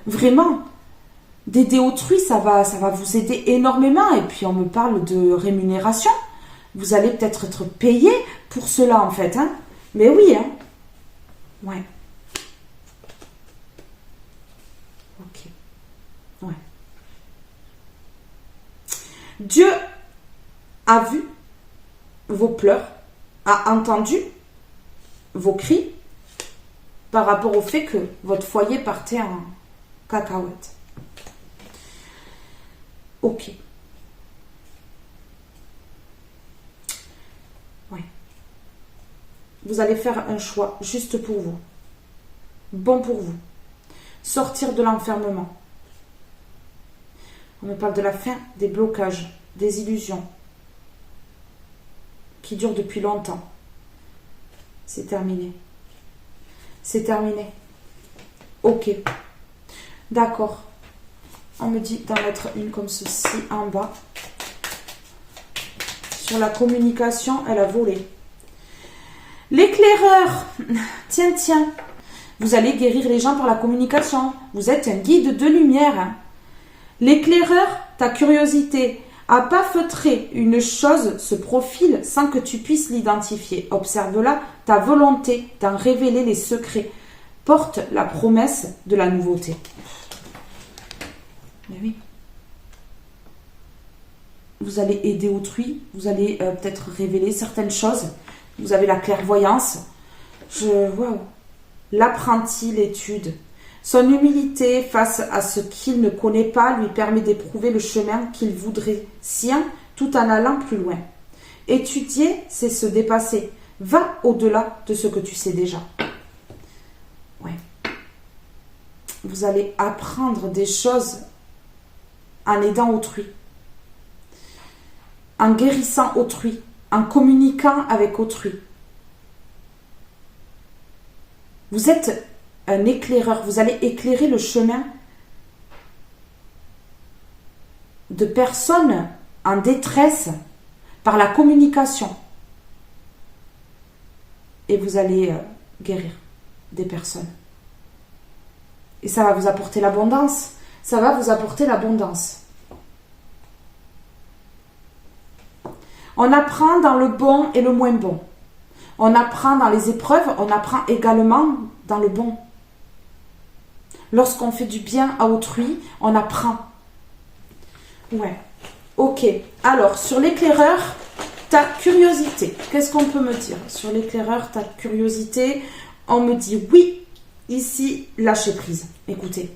Vraiment. D'aider autrui, ça va vous aider énormément. Et puis, on me parle de rémunération. Vous allez peut-être être payé pour cela, en fait. Hein. Mais oui, hein. Ouais. Ok. Ouais. Dieu a vu vos pleurs, a entendu vos cris par rapport au fait que votre foyer partait en cacahuète. Ok. Ouais. Vous allez faire un choix juste pour vous. Bon pour vous. Sortir de l'enfermement. On me parle de la fin des blocages, des illusions qui durent depuis longtemps. C'est terminé. C'est terminé. Ok. D'accord. On me dit d'en mettre une comme ceci en bas. Sur la communication, elle a volé. L'éclaireur. Tiens, tiens. Vous allez guérir les gens par la communication. Vous êtes un guide de lumière. Hein. L'éclaireur, ta curiosité à pas feutrer une chose se profile sans que tu puisses l'identifier. Observe-la, ta volonté d'en révéler les secrets porte la promesse de la nouveauté. Mais oui. Vous allez aider autrui, vous allez peut-être révéler certaines choses. Vous avez la clairvoyance. Waouh. L'apprenti, l'étude. Son humilité face à ce qu'il ne connaît pas lui permet d'éprouver le chemin qu'il voudrait sien tout en allant plus loin. Étudier, c'est se dépasser. Va au-delà de ce que tu sais déjà. Ouais. Vous allez apprendre des choses en aidant autrui, en guérissant autrui, en communiquant avec autrui. Vous êtes un éclaireur, vous allez éclairer le chemin de personnes en détresse par la communication. Et vous allez guérir des personnes. Et ça va vous apporter l'abondance. Ça va vous apporter l'abondance. On apprend dans le bon et le moins bon. On apprend dans les épreuves, on apprend également dans le bon. Lorsqu'on fait du bien à autrui, on apprend. Ouais. Ok. Alors, sur l'éclaireur, ta curiosité. Qu'est-ce qu'on peut me dire? Sur l'éclaireur, ta curiosité, on me dit oui. Ici, lâcher prise. Écoutez.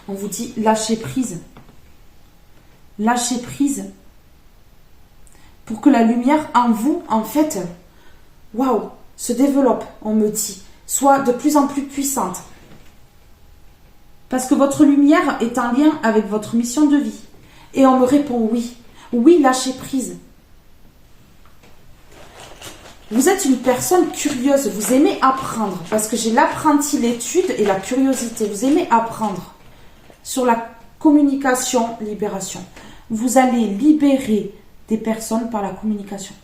On vous dit lâcher prise. Lâcher prise. Pour que la lumière en vous, en fait, waouh, se développe, on me dit. Soit de plus en plus puissante. Parce que votre lumière est en lien avec votre mission de vie. Et on me répond oui. Oui, lâchez prise. Vous êtes une personne curieuse. Vous aimez apprendre. Parce que j'ai l'apprenti, l'étude et la curiosité. Vous aimez apprendre. Sur la communication, libération. Vous allez libérer des personnes par la communication.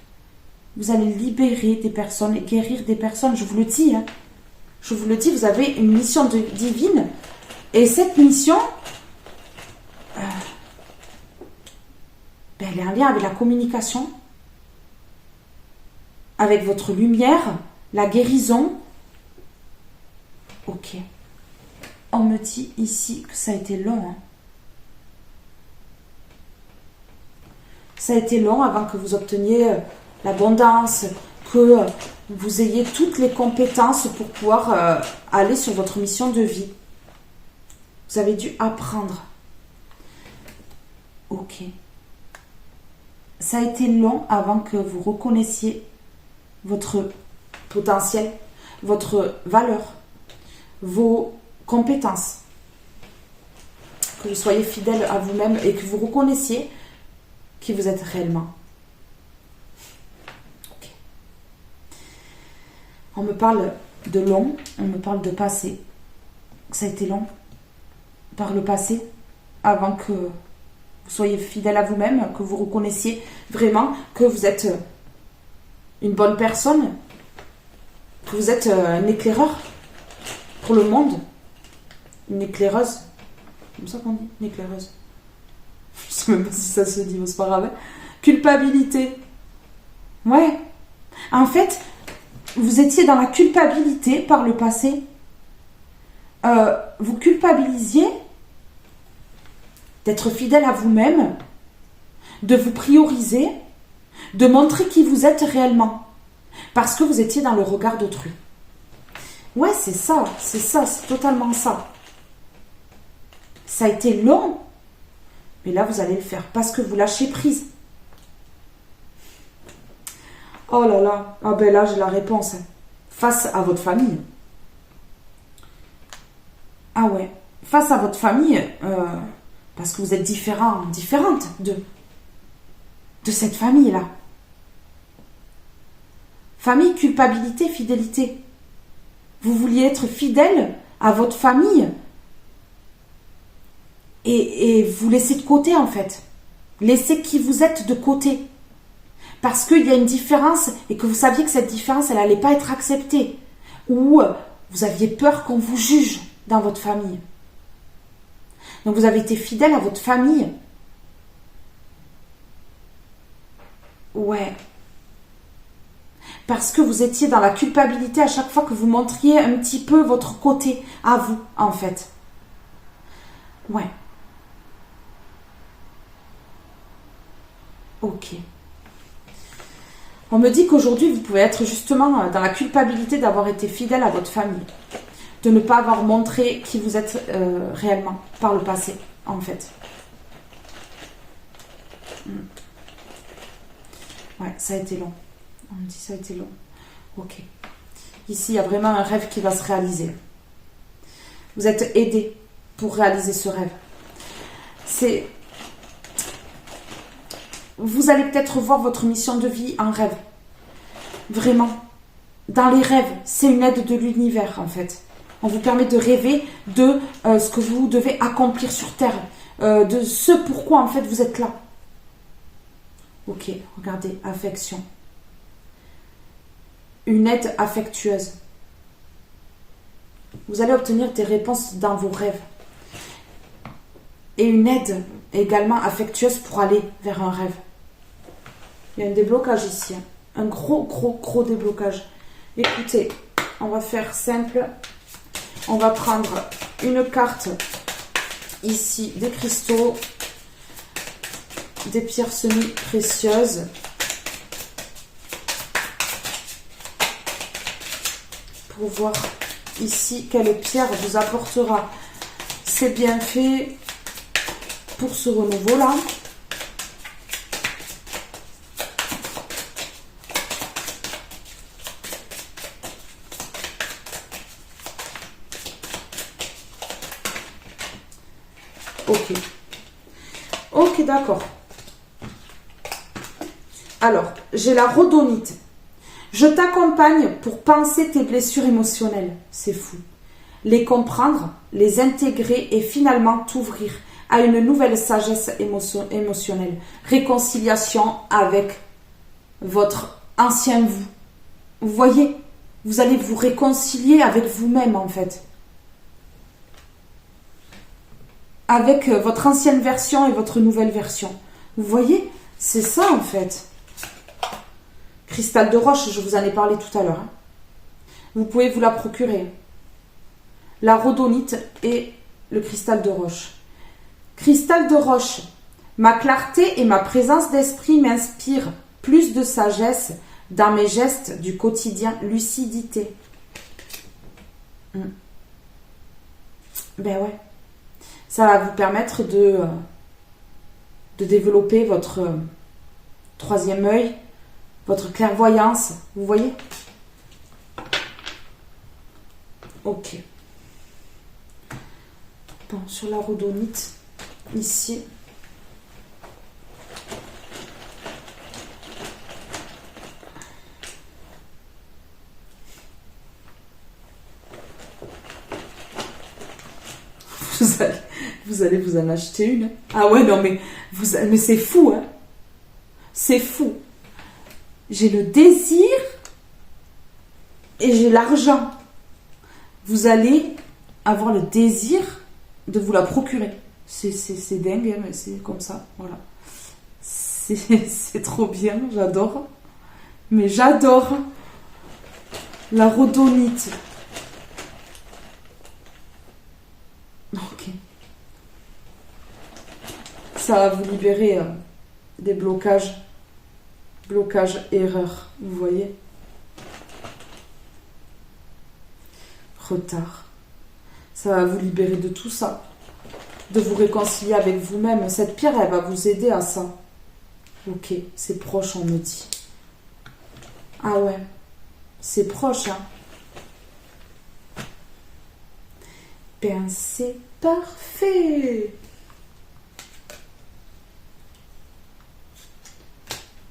Vous allez libérer des personnes et guérir des personnes. Je vous le dis. Hein. Je vous le dis, vous avez une mission divine. Et cette mission, elle est en lien avec la communication, avec votre lumière, la guérison. Ok. On me dit ici que ça a été long. Hein. Ça a été long avant que vous obteniez l'abondance, que vous ayez toutes les compétences pour pouvoir aller sur votre mission de vie. Vous avez dû apprendre. Ok. Ça a été long avant que vous reconnaissiez votre potentiel, votre valeur, vos compétences. Que vous soyez fidèle à vous-même et que vous reconnaissiez qui vous êtes réellement. Ok. On me parle de long, on me parle de passé. Ça a été long par le passé, avant que vous soyez fidèle à vous-même, que vous reconnaissiez vraiment que vous êtes une bonne personne, que vous êtes un éclaireur pour le monde, une éclaireuse, comme ça qu'on dit, une éclaireuse. Je sais même pas si ça se dit, mais c'est pas grave. Culpabilité. Ouais. En fait, vous étiez dans la culpabilité par le passé. Vous culpabilisiez d'être fidèle à vous-même, de vous prioriser, de montrer qui vous êtes réellement, parce que vous étiez dans le regard d'autrui. Ouais, c'est totalement ça. Ça a été long, mais là, vous allez le faire, parce que vous lâchez prise. Oh là là, ah ben là, j'ai la réponse. Face à votre famille. Ah ouais, face à votre famille, parce que vous êtes différente de cette famille-là. Famille, culpabilité, fidélité. Vous vouliez être fidèle à votre famille et vous laissez de côté en fait. Laissez qui vous êtes de côté. Parce qu'il y a une différence et que vous saviez que cette différence, elle n'allait pas être acceptée. Ou vous aviez peur qu'on vous juge dans votre famille. Donc vous avez été fidèle à votre famille. Ouais. Parce que vous étiez dans la culpabilité à chaque fois que vous montriez un petit peu votre côté à vous, en fait. Ouais. Ok. On me dit qu'aujourd'hui, vous pouvez être justement dans la culpabilité d'avoir été fidèle à votre famille. De ne pas avoir montré qui vous êtes réellement par le passé, en fait. Ouais, ça a été long. On me dit ça a été long. Ok. Ici, il y a vraiment un rêve qui va se réaliser. Vous êtes aidé pour réaliser ce rêve. Vous allez peut-être voir votre mission de vie en rêve. Vraiment. Dans les rêves, c'est une aide de l'univers, en fait. On vous permet de rêver de ce que vous devez accomplir sur Terre. De ce pourquoi, en fait, vous êtes là. Ok, regardez, affection. Une aide affectueuse. Vous allez obtenir des réponses dans vos rêves. Et une aide également affectueuse pour aller vers un rêve. Il y a un déblocage ici. Un gros déblocage. Écoutez, on va faire simple. On va prendre une carte ici des cristaux, des pierres semi-précieuses. Pour voir ici quelle pierre vous apportera ses bienfaits pour ce renouveau-là. Ok. Ok, d'accord. Alors, j'ai la rhodonite. Je t'accompagne pour penser tes blessures émotionnelles. C'est fou. Les comprendre, les intégrer et finalement t'ouvrir à une nouvelle sagesse émotionnelle. Réconciliation avec votre ancien vous. Vous voyez, vous allez vous réconcilier avec vous-même en fait. Avec votre ancienne version et votre nouvelle version. Vous voyez, c'est ça en fait. Cristal de roche, je vous en ai parlé tout à l'heure. Hein. Vous pouvez vous la procurer. La rhodonite et le cristal de roche. Cristal de roche, ma clarté et ma présence d'esprit m'inspirent plus de sagesse dans mes gestes du quotidien, lucidité. Ben ouais. Ça va vous permettre de développer votre troisième œil, votre clairvoyance, vous voyez? Ok. Bon, sur la rhodonite, ici. Vous allez vous en acheter une. Ah ouais, non, mais c'est fou, hein. C'est fou. J'ai le désir et j'ai l'argent. Vous allez avoir le désir de vous la procurer. C'est dingue, hein, mais c'est comme ça. Voilà. C'est trop bien, j'adore. Mais j'adore la rhodonite. Ok. Ça va vous libérer des blocages. Blocage, erreur, vous voyez. Retard. Ça va vous libérer de tout ça. De vous réconcilier avec vous-même. Cette pierre, elle va vous aider à ça. Ok, c'est proche, on me dit. Ah ouais, c'est proche, hein. Ben, c'est parfait.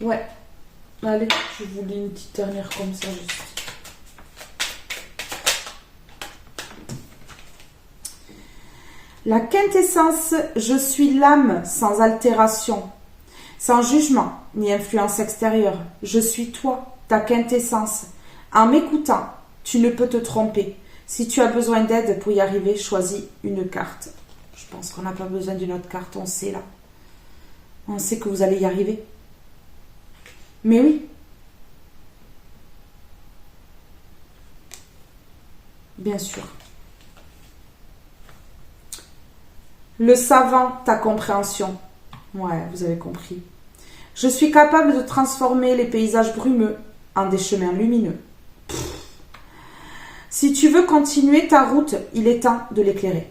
Ouais. Allez, je vous lis une petite dernière comme ça, juste. La quintessence, je suis l'âme sans altération, sans jugement ni influence extérieure. Je suis toi, ta quintessence. En m'écoutant, tu ne peux te tromper. Si tu as besoin d'aide pour y arriver, choisis une carte. Je pense qu'on n'a pas besoin d'une autre carte, on sait là. On sait que vous allez y arriver. Mais oui. Bien sûr. Le savant, ta compréhension. Ouais, vous avez compris. Je suis capable de transformer les paysages brumeux en des chemins lumineux. Si tu veux continuer ta route, il est temps de l'éclairer.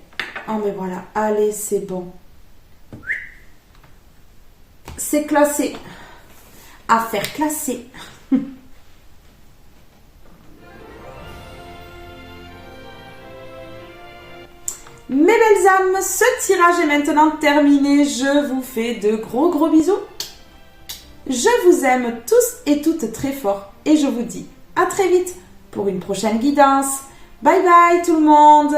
Oh mais voilà, allez, c'est bon. C'est classé. Affaire classée. Mes belles âmes, ce tirage est maintenant terminé. Je vous fais de gros bisous. Je vous aime tous et toutes très fort et je vous dis à très vite pour une prochaine guidance. Bye bye tout le monde.